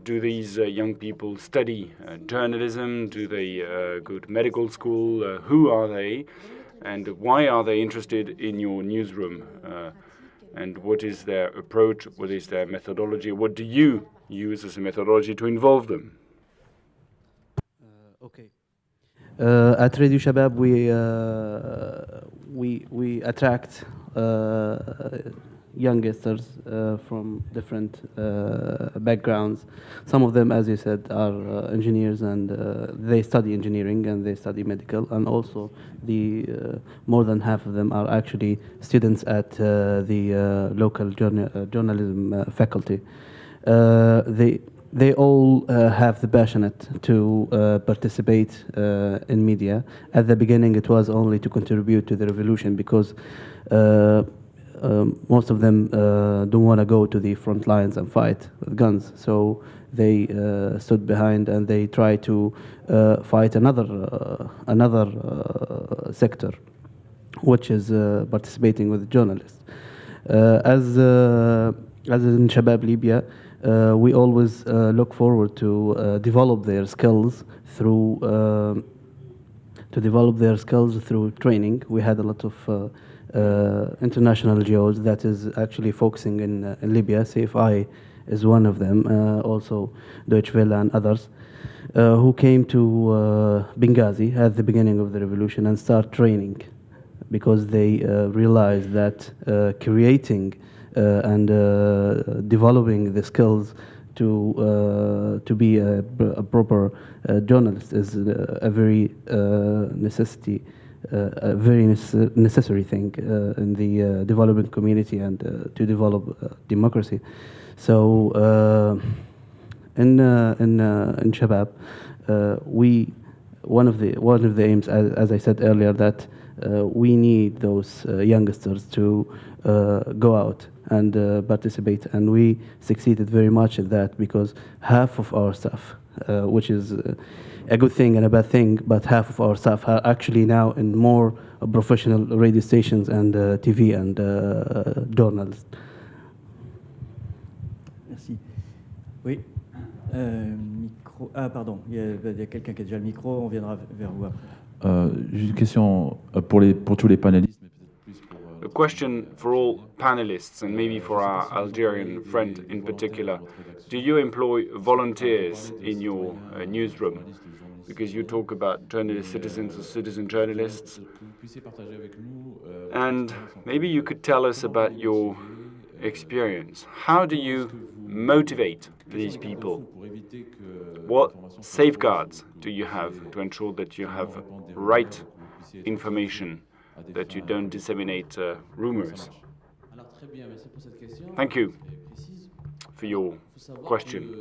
do these young people study journalism? Do they go to medical school? Who are they? And why are they interested in your newsroom? And what is their approach? What is their methodology? What do you use as a methodology to involve them? Okay. At Radio Shabab, we attract youngsters from different backgrounds. Some of them, as you said, are engineers, and they study engineering and they study medical, and also more than half of them are actually students at the local journalism faculty. They all have the passionate to participate in media. At the beginning, it was only to contribute to the revolution, because most of them don't want to go to the front lines and fight with guns. So they stood behind and they tried to fight another sector, which is participating with journalists. As in Shabab Libya, we always look forward to develop their skills through training. We had a lot of international NGOs that is actually focusing in Libya. CFI is one of them, also Deutsche Welle and others, who came to Benghazi at the beginning of the revolution and start training, because they realized that creating and developing the skills to be a proper journalist is a very necessary thing in the developing community and to develop democracy. So in Shabab, one of the aims, as I said earlier, that we need those youngsters to go out and participate, and we succeeded very much in that, because half of our staff, which is a good thing and a bad thing, but half of our staff are actually now in more professional radio stations and TV and journals. Merci. Oui. Micro. Ah, pardon. Il y a quelqu'un qui a déjà le micro. On viendra vers vous après. J'ai une question pour tous les panélistes. A question for all panelists and maybe for our Algerian friend in particular. Do you employ volunteers in your newsroom? Because you talk about journalist citizens or citizen journalists. And maybe you could tell us about your experience. How do you motivate these people? What safeguards do you have to ensure that you have right information, that you don't disseminate rumors? Thank you for your question.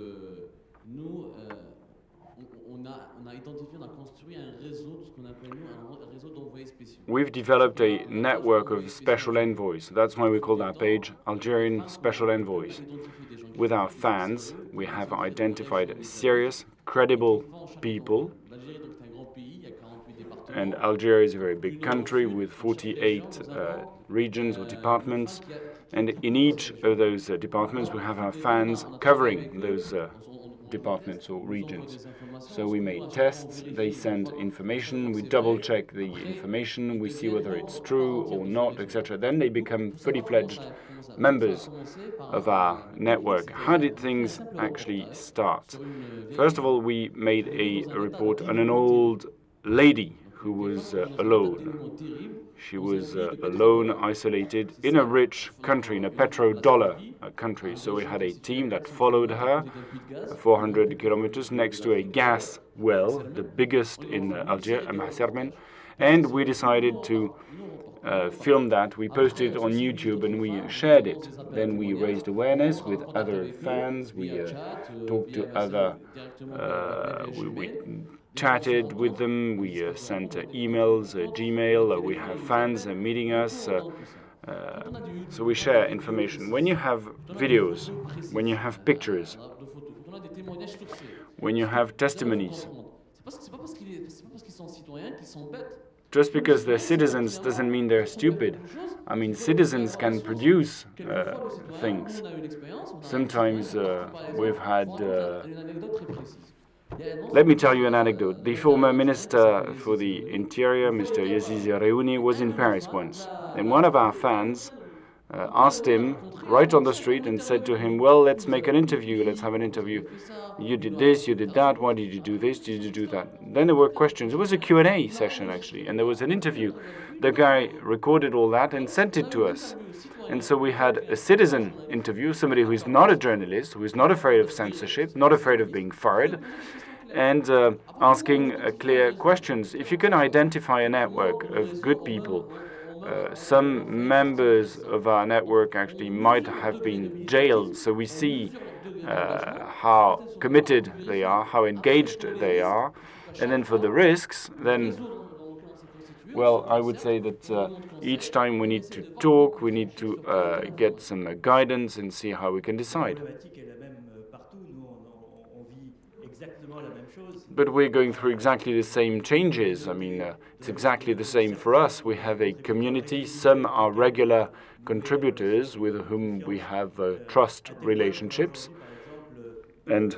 We've developed a network of special envoys. That's why we call our page Algerian Special Envoys. With our fans, we have identified serious, credible people. And Algeria is a very big country with 48 regions or departments. And in each of those departments, we have our fans covering those departments or regions. So we made tests, they send information, we double check the information, we see whether it's true or not, etc. Then they become fully fledged members of our network. How did things actually start? First of all, we made a report on an old lady who was alone. She was alone, isolated, in a rich country, in a petrodollar country. So we had a team that followed her 400 kilometers next to a gas well, the biggest in Algeria, and we decided to film that. We posted it on YouTube and we shared it. Then we raised awareness with other fans. We talked to other. We chatted with them. We sent emails, Gmail. We have fans meeting us. So we share information. When you have videos, when you have pictures, when you have testimonies, just because they're citizens doesn't mean they're stupid. I mean, citizens can produce things. Sometimes we've had... Let me tell you an anecdote. The former Minister for the Interior, Mr. Yazizi Reouni, was in Paris once. And one of our fans asked him right on the street and said to him, well, let's make an interview, let's have an interview. You did this, you did that, why did you do this, did you do that? Then there were questions. It was a Q&A session, actually, and there was an interview. The guy recorded all that and sent it to us. And so we had a citizen interview, somebody who is not a journalist, who is not afraid of censorship, not afraid of being fired, and asking clear questions. If you can identify a network of good people, some members of our network actually might have been jailed, so we see how committed they are, how engaged they are. And then for the risks, then, well, I would say that each time we need to talk, we need to get some guidance and see how we can decide. But we're going through exactly the same changes. I mean, it's exactly the same for us. We have a community. Some are regular contributors with whom we have trust relationships. And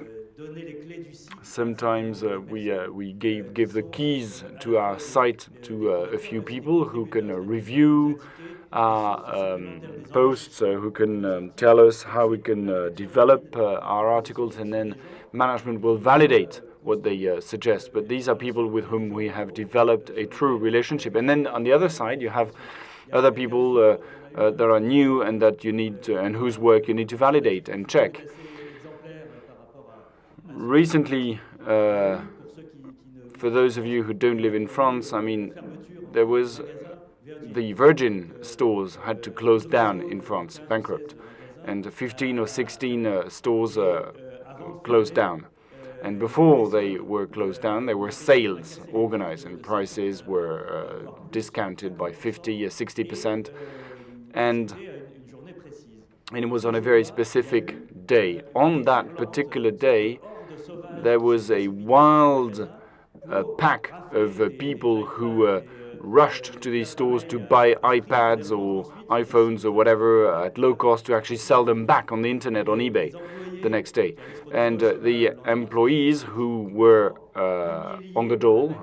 sometimes we give the keys to our site to a few people who can review our posts, who can tell us how we can develop our articles, and then management will validate what they suggest. But these are people with whom we have developed a true relationship. And then on the other side, you have other people that are new and that you need to, and whose work you need to validate and check. Recently, for those of you who don't live in France, I mean, there was the Virgin stores had to close down in France, bankrupt, and 15 or 16 stores closed down. And before they were closed down, there were sales organized, and prices were discounted by 50 or 60%. And it was on a very specific day. On that particular day, there was a wild pack of people who rushed to these stores to buy iPads or iPhones or whatever at low cost to actually sell them back on the internet, on eBay, the next day. And the employees who were on the dole,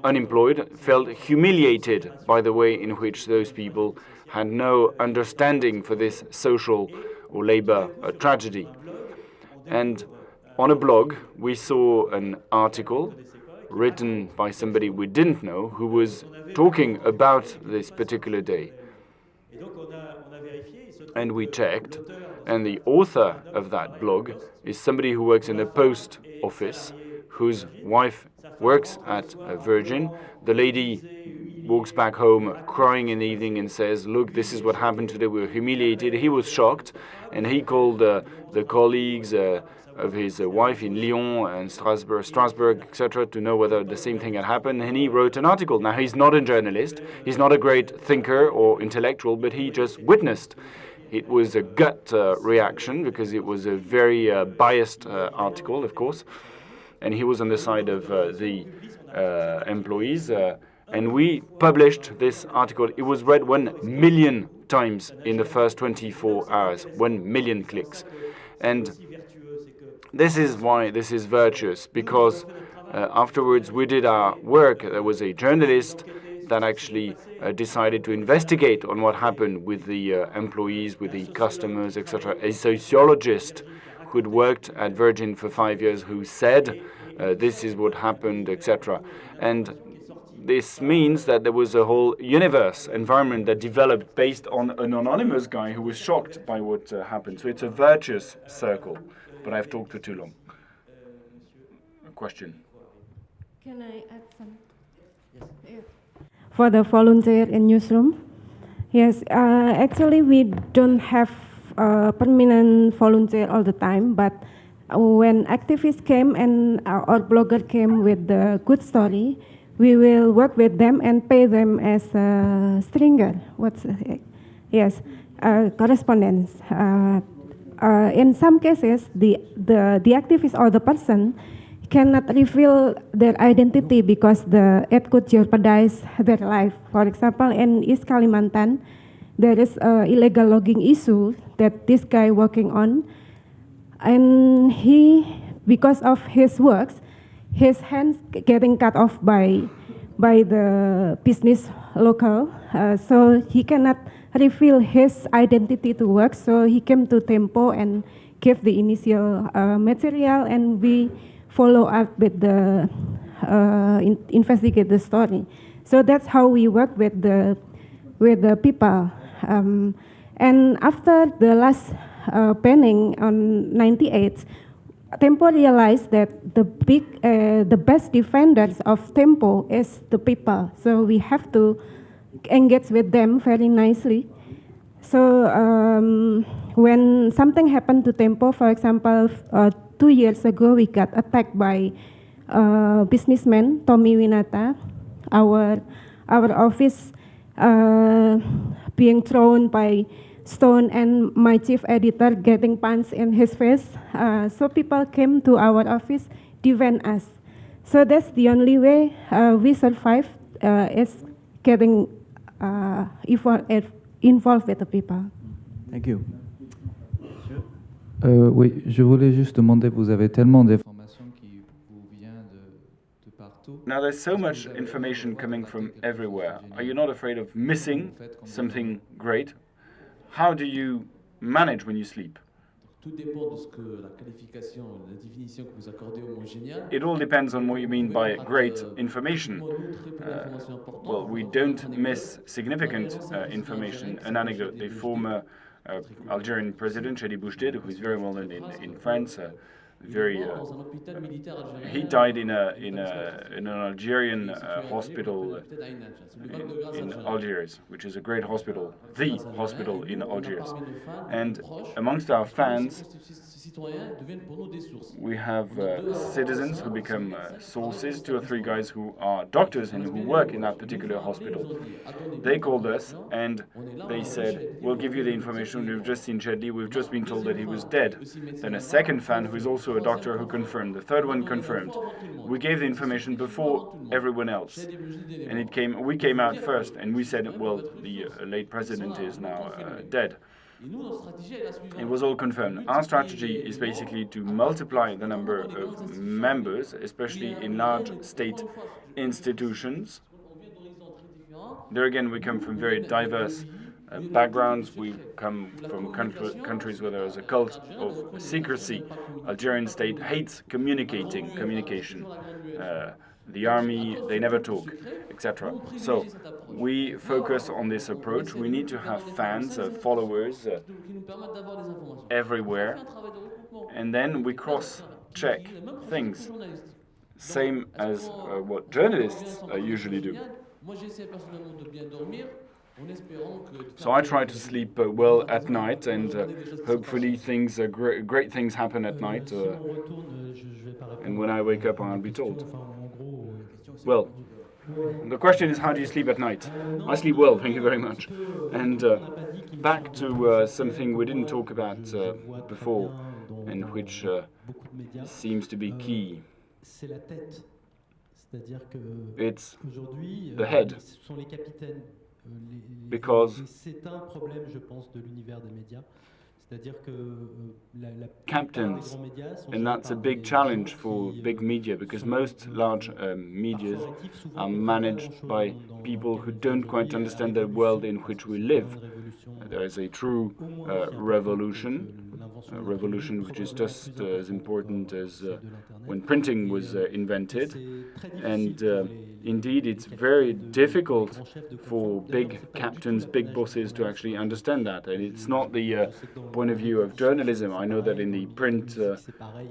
unemployed, felt humiliated by the way in which those people had no understanding for this social or labor tragedy. And on a blog, we saw an article written by somebody we didn't know who was talking about this particular day. And we checked, and the author of that blog is somebody who works in the post office, whose wife works at Virgin. The lady walks back home crying in the evening and says, "Look, this is what happened today, we were humiliated." He was shocked, and he called the colleagues of his wife in Lyon and Strasbourg, etc., to know whether the same thing had happened, and he wrote an article. Now, he's not a journalist, he's not a great thinker or intellectual, but he just witnessed. It was a gut reaction, because it was a very biased article, of course, and he was on the side of the employees, and we published this article. It was read 1 million times in the first 24 hours, 1 million clicks. And this is why this is virtuous, because afterwards we did our work. There was a journalist that actually decided to investigate on what happened with the employees, with the customers, etc. A sociologist who'd worked at Virgin for 5 years who said this is what happened, etc. And this means that there was a whole environment that developed based on an anonymous guy who was shocked by what happened. So it's a virtuous circle. But I've talked for too long. A question? Can I add some? Yes. For the volunteer in newsroom? Yes, actually we don't have permanent volunteer all the time, but when activists came and our blogger came with the good story, we will work with them and pay them as a stringer. Correspondence. In some cases, the activist or the person cannot reveal their identity because it could jeopardize their life. For example, in East Kalimantan, there is an illegal logging issue that this guy working on, and because of his works, his hands getting cut off by the business local, so he cannot reveal his identity to work. So he came to Tempo and gave the initial material, and we follow up with the investigate the story. So that's how we work with the people. And after the last panning on 98, Tempo realized that the best defenders of Tempo is the people. So we have to engage with them very nicely. So when something happened to Tempo, for example, 2 years ago, we got attacked by businessman Tommy Winata. Our office being thrown by stone, and my chief editor getting punched in his face. So people came to our office, defend us. So that's the only way we survive, is getting involved with the people. Thank you. Oui, je voulais juste demander, vous avez tellement d'informations qui vous viennent de partout. Now there's so much information coming from everywhere. Are you not afraid of missing something great? How do you manage when you sleep? It all depends on what you mean by great information. Well, we don't miss significant information. An anecdote: the former Algerian president, Chedi Boujted, who is very well known in France, he died in an Algerian hospital in Algiers, which is a great hospital, the hospital in Algiers. And amongst our fans, we have citizens who become sources, 2 or 3 guys who are doctors and who work in that particular hospital. They called us and they said, "We'll give you the information. We've just seen Chedi. We've just been told that he was dead." Then a second fan, who is also also a doctor who confirmed. The third one confirmed. We gave the information before everyone else. And we came out first, and we said, well, the late president is now dead. It was all confirmed. Our strategy is basically to multiply the number of members, especially in large state institutions. There again, we come from very diverse backgrounds. We come from countries where there is a cult of secrecy. Algerian state hates communication. The army, they never talk, etc. So we focus on this approach. We need to have fans, followers everywhere, and then we cross-check things, same as what journalists usually do. So I try to sleep well at night, and hopefully great things happen at night. And when I wake up, I'll be told. Well, the question is, how do you sleep at night? I sleep well, thank you very much. And back to something we didn't talk about before, and which seems to be key. It's the head. Because captains, and that's a big challenge for big media, because most large medias are managed by people who don't quite understand the world in which we live. There is a true revolution which is just as important as when printing was invented, and indeed it's very difficult for big captains, big bosses to actually understand that, and it's not the point of view of journalism. I know that in the print,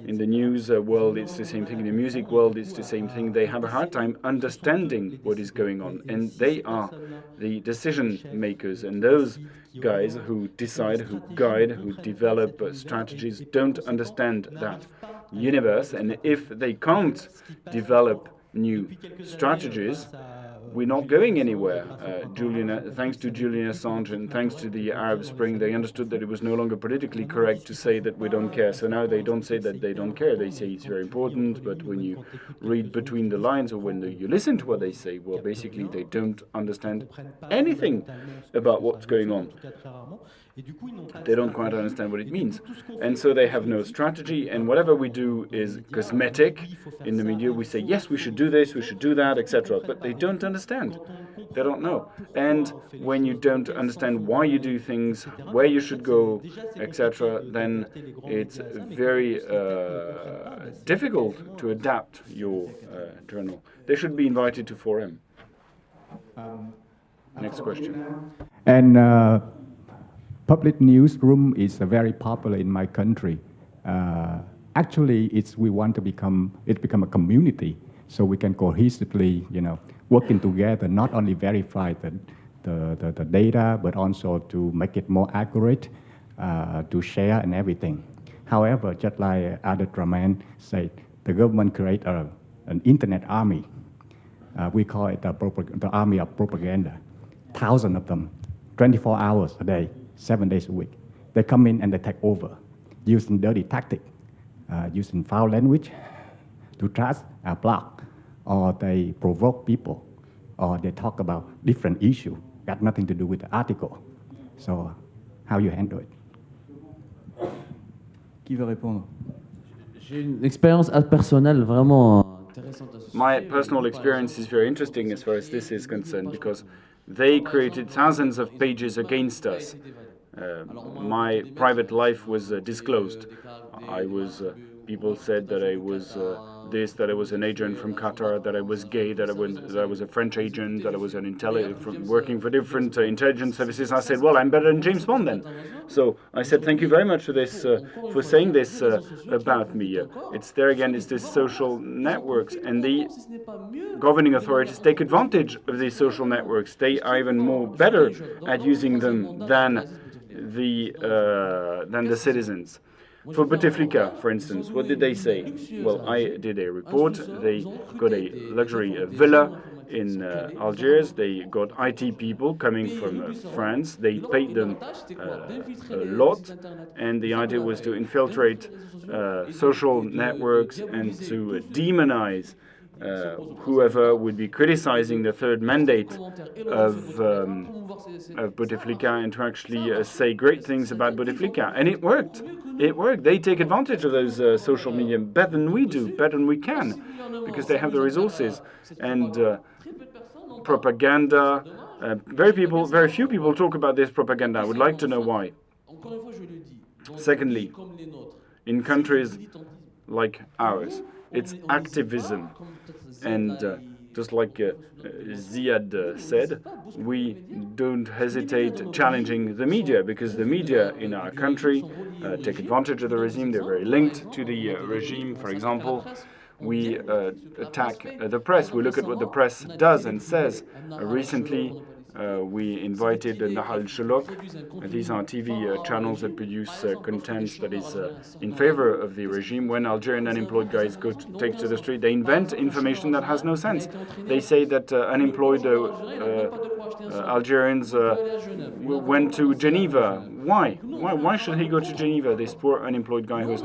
in the news world it's the same thing, in the music world it's the same thing. They have a hard time understanding what is going on, and they are the decision makers, and those guys who decide, who guide, who develop strategies don't understand that universe, and if they can't develop new strategies, we're not going anywhere. Thanks to Julian Assange and thanks to the Arab Spring, they understood that it was no longer politically correct to say that we don't care. So now they don't say that they don't care. They say it's very important, but when you read between the lines or when you listen to what they say, well, basically they don't understand anything about what's going on. They don't quite understand what it means. And so they have no strategy, and whatever we do is cosmetic. In the media we say, yes, we should do this, we should do that, etc. But they don't understand. They don't know. And when you don't understand why you do things, where you should go, etc., then it's very difficult to adapt your journal. They should be invited to 4M. Next question. And public newsroom is very popular in my country. Actually, we want to become a community, so we can cohesively, working together, not only verify the data, but also to make it more accurate, to share and everything. However, just like Abderrahmane said, the government create an internet army. We call it the army of propaganda. Thousands of them, 24 hours a day, 7 days a week. They come in and they take over, using dirty tactics, using foul language to trash a block, or they provoke people, or they talk about different issues, got nothing to do with the article. So, how you handle it? Qui veut répondre? J'ai une expérience personnelle vraiment intéressante à ce sujet. My personal experience is very interesting as far as this is concerned, because they created thousands of pages against us. My private life was disclosed. People said that I was that I was an agent from Qatar, that I was gay, that I was a French agent, that I was working for different intelligence services. I said, well, I'm better than James Bond then. So I said, thank you very much for this, for saying this about me. It's there again, it's these social networks, and the governing authorities take advantage of these social networks. They are even more better at using them than the citizens. For Bouteflika, for instance, what did they say? Well, I did a report. They got a luxury villa in Algiers. They got IT people coming from France. They paid them a lot, and the idea was to infiltrate social networks and to demonize whoever would be criticizing the third mandate of Bouteflika, and to actually say great things about Bouteflika. And it worked. It worked. They take advantage of those social media better than we do, better than we can, because they have the resources. And propaganda, very few people talk about this propaganda. I would like to know why. Secondly, in countries like ours, it's activism. And just like Ziad said, we don't hesitate challenging the media, because the media in our country take advantage of the regime. They're very linked to the regime. For example, we attack the press. We look at what the press does and says. Recently, we invited Nahal Shalok. These are TV channels that produce content that is in favor of the regime. When Algerian unemployed guys take to the street, they invent information that has no sense. They say that unemployed Algerians went to Geneva. Why? Why should he go to Geneva, this poor unemployed guy who has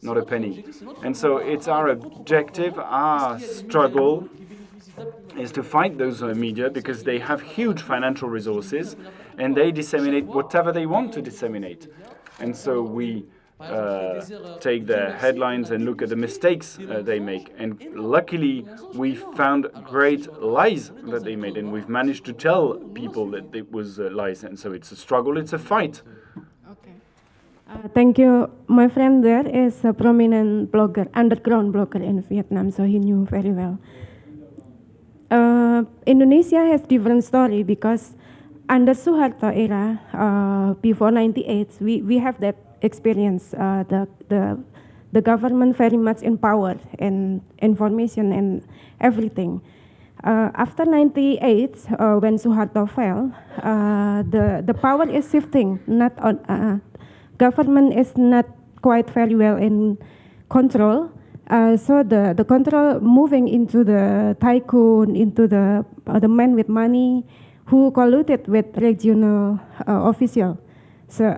not a penny? And so it's our objective, our struggle, is to fight those media, because they have huge financial resources and they disseminate whatever they want to disseminate. And so we take their headlines and look at the mistakes they make. And luckily, we found great lies that they made, and we've managed to tell people that it was lies. And so it's a struggle, it's a fight. Thank you. My friend there is a prominent blogger, underground blogger in Vietnam, so he knew very well. Indonesia has different story, because under Suharto era, before 98, we have that experience. The government very much empowered in information and everything. After 98, when Suharto fell, the power is shifting. Government is not quite very well in control. So the control moving into the tycoon, into the man with money who colluded with regional official, so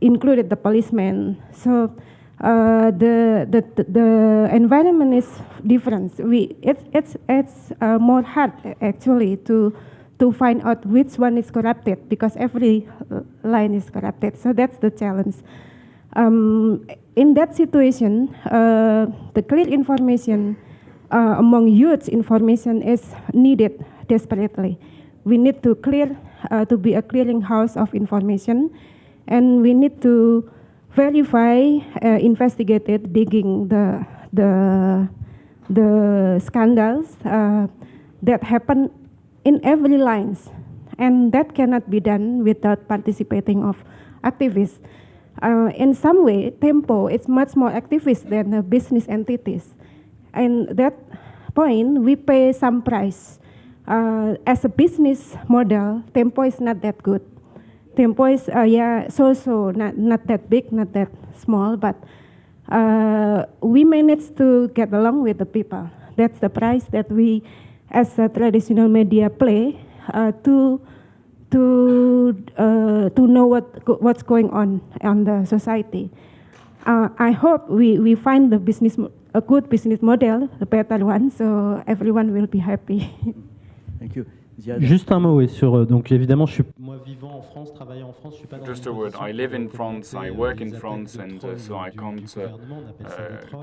included the policemen. So the environment is different. It's more hard actually to find out which one is corrupted, because every line is corrupted. So that's the challenge. In that situation, the clear information among youth information is needed desperately. We need to be a clearinghouse of information, and we need to verify, investigate it, digging the scandals that happen in every lines, and that cannot be done without participating of activists. In some way, Tempo is much more activist than the business entities. And that point, we pay some price. As a business model, Tempo is not that good. Tempo is, not that big, not that small, but we manage to get along with the people. That's the price that we, as a traditional media, play to know what's going on the society. I hope we find a good business model, a better one, so everyone will be happy. Thank you. Juste un mot, oui, sur donc évidemment, moi vivant en France, travaillant en France, je suis pas dans. Just a word. I live in France, I work in France, and so I can't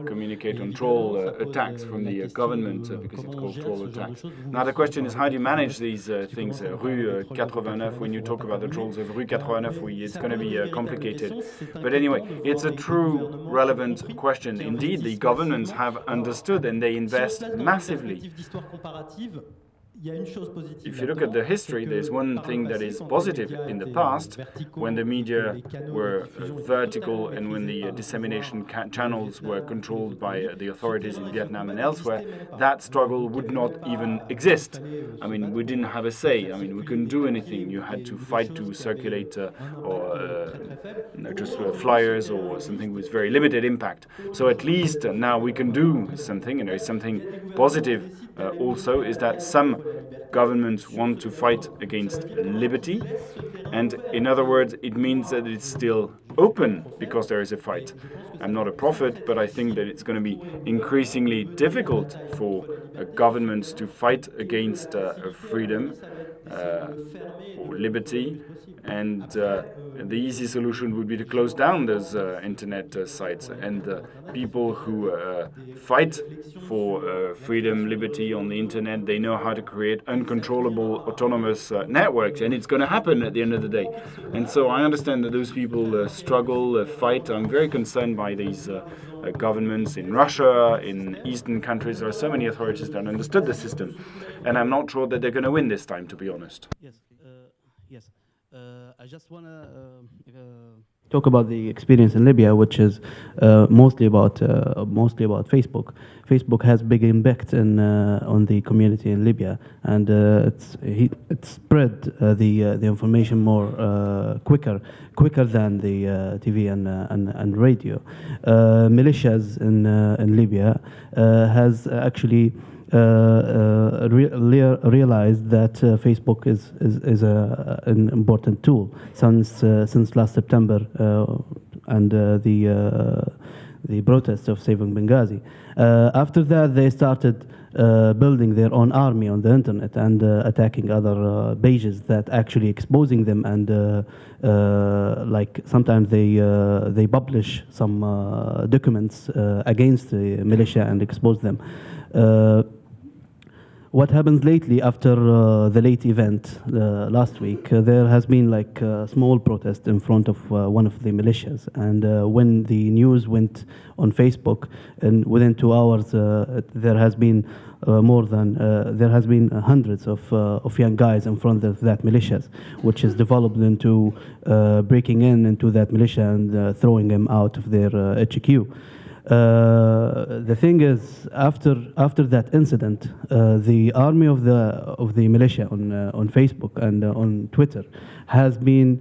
communicate on troll attacks from the government because it's called troll attacks. Now the question is, how do you manage these things? Rue 89, when you talk about the trolls of Rue 89, it's going to be complicated. But anyway, it's a true relevant question. Indeed, the governments have understood and they invest massively. If you look at the history, there's one thing that is positive in the past, when the media were vertical and when the dissemination channels were controlled by the authorities in Vietnam and elsewhere, that struggle would not even exist. I mean, we didn't have a say. I mean, we couldn't do anything. You had to fight to circulate just flyers or something with very limited impact. So at least now we can do something, and there is something positive also is that some governments want to fight against liberty, and in other words, it means that it's still open because there is a fight. I'm not a prophet, but I think that it's going to be increasingly difficult for governments to fight against freedom or liberty, and the easy solution would be to close down those internet sites, and people who fight for freedom, liberty on the internet, they know how to create uncontrollable autonomous networks, and it's going to happen at the end of the day. And so I understand that those people struggle, fight. I'm very concerned by these governments in Russia, in Eastern countries. There are so many authorities that understood the system, and I'm not sure that they're going to win this time, to be honest. Yes. I just want to talk about the experience in Libya, which is mostly about Facebook. Facebook has big impact on the community in Libya, and it spread the information more quicker than the TV and radio. Militias in Libya has actually realized that Facebook is an important tool since last September and the protests of saving Benghazi. After that, they started building their own army on the internet and attacking other pages that actually exposing them, and like sometimes they publish some documents against the militia and expose them. What happens lately after the late event last week, there has been like a small protest in front of one of the militias, and when the news went on Facebook, and within 2 hours there has been hundreds of young guys in front of that militias, which is developed into breaking into that militia and throwing them out of their HQ. The thing is, after that incident, the army of the militia on Facebook and on Twitter has been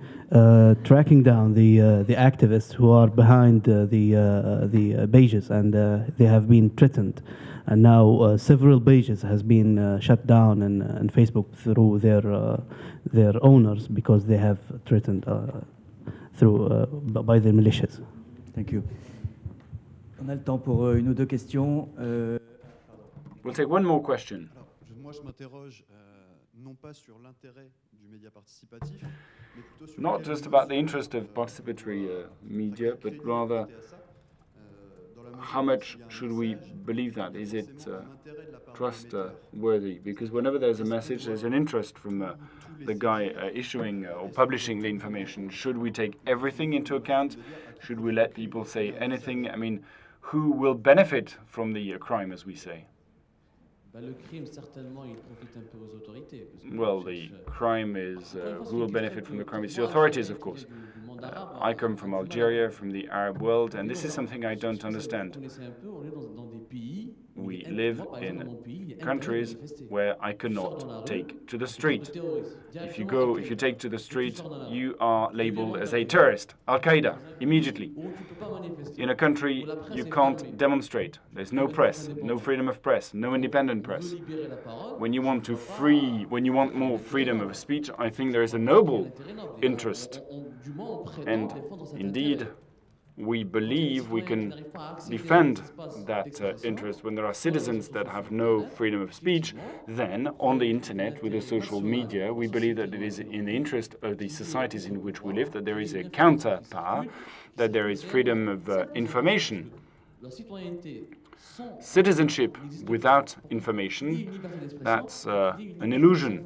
tracking down the activists who are behind the pages, and they have been threatened. And now several pages has been shut down in Facebook through their owners because they have threatened by the militias. Thank you. On a le temps pour une ou deux questions. We'll take one more question. Moi, je m'interroge non pas sur l'intérêt du média participatif, mais plutôt sur not just about the interest of participatory media, but rather how much should we believe that? Is it trustworthy? Because whenever there's a message, there's an interest from the guy issuing or publishing the information. Should we take everything into account? Should we let people say anything? I mean, who will benefit from the crime, as we say? Well, the crime is, who will benefit from the crime? It's the authorities, of course. I come from Algeria, from the Arab world, and this is something I don't understand. We live in countries where I cannot take to the street. If you take to the street, you are labeled as a terrorist, Al-Qaeda, immediately. In a country, you can't demonstrate. There's no press, no freedom of press, no independent press. When you want more freedom of speech, I think there is a noble interest. And indeed, we believe we can defend that interest when there are citizens that have no freedom of speech. Then, on the internet, with the social media, we believe that it is in the interest of the societies in which we live, that there is a counterpower, that there is freedom of information. Citizenship without information, that's an illusion.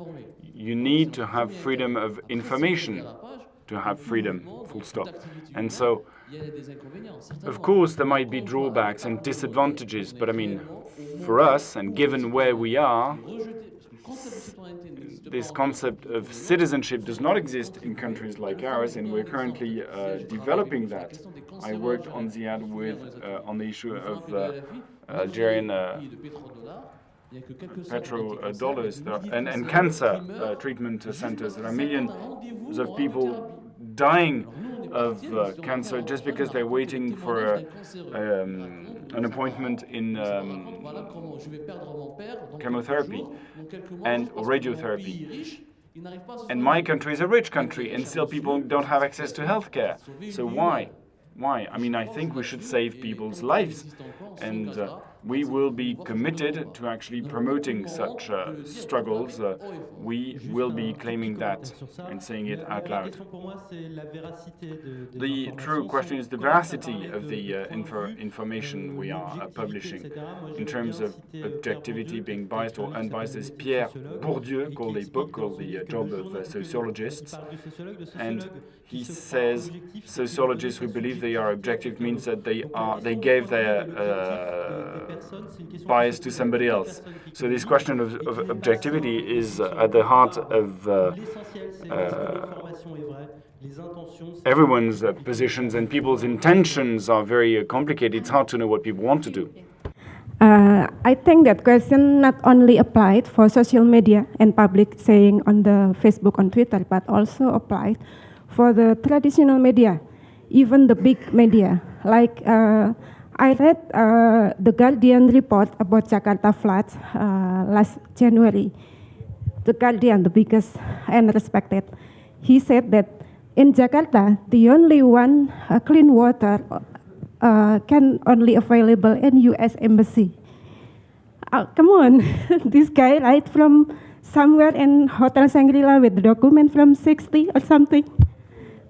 You need to have freedom of information to have freedom, full stop. And so, of course, there might be drawbacks and disadvantages, but I mean, for us, and given where we are, this concept of citizenship does not exist in countries like ours, and we're currently developing that. I worked on Ziad on the issue of Algerian petrodollars and cancer treatment centers. There are millions of people dying of cancer just because they're waiting for an appointment in chemotherapy or radiotherapy. And my country is a rich country, and still people don't have access to healthcare. So why? Why? I mean, I think we should save people's lives, and we will be committed to actually promoting such struggles. We will be claiming that and saying it out loud. The true question is the veracity of the information we are publishing in terms of objectivity, being biased or unbiased. As Pierre Bourdieu called a book called The Job of Sociologists, and he says sociologists who believe they are objective means that they gave their bias to somebody else. So this question of objectivity is at the heart of everyone's positions, and people's intentions are very complicated. It's hard to know what people want to do. I think that question not only applied for social media and public saying on the Facebook, on Twitter, but also applied for the traditional media, even the big media. Like I read the Guardian report about Jakarta floods last January. The Guardian, the biggest and respected, he said that in Jakarta, the only one clean water can only available in U.S. Embassy. Come on, this guy right from somewhere in Hotel Shangri-La with the document from 60 or something.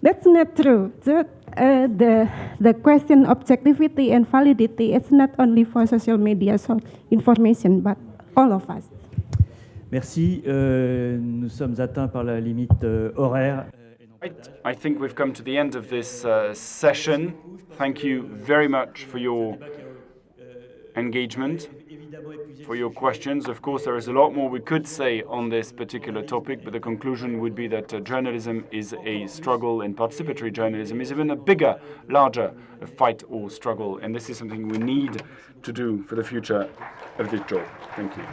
That's not true. So, the question objectivity and validity is not only for social media so information, but all of us. Merci. Nous sommes atteints par la limite horaire. I think we've come to the end of this session. Thank you very much for your engagement, for your questions. Of course, there is a lot more we could say on this particular topic, but the conclusion would be that journalism is a struggle, and participatory journalism is even a bigger, larger fight or struggle, and this is something we need to do for the future of this job. Thank you.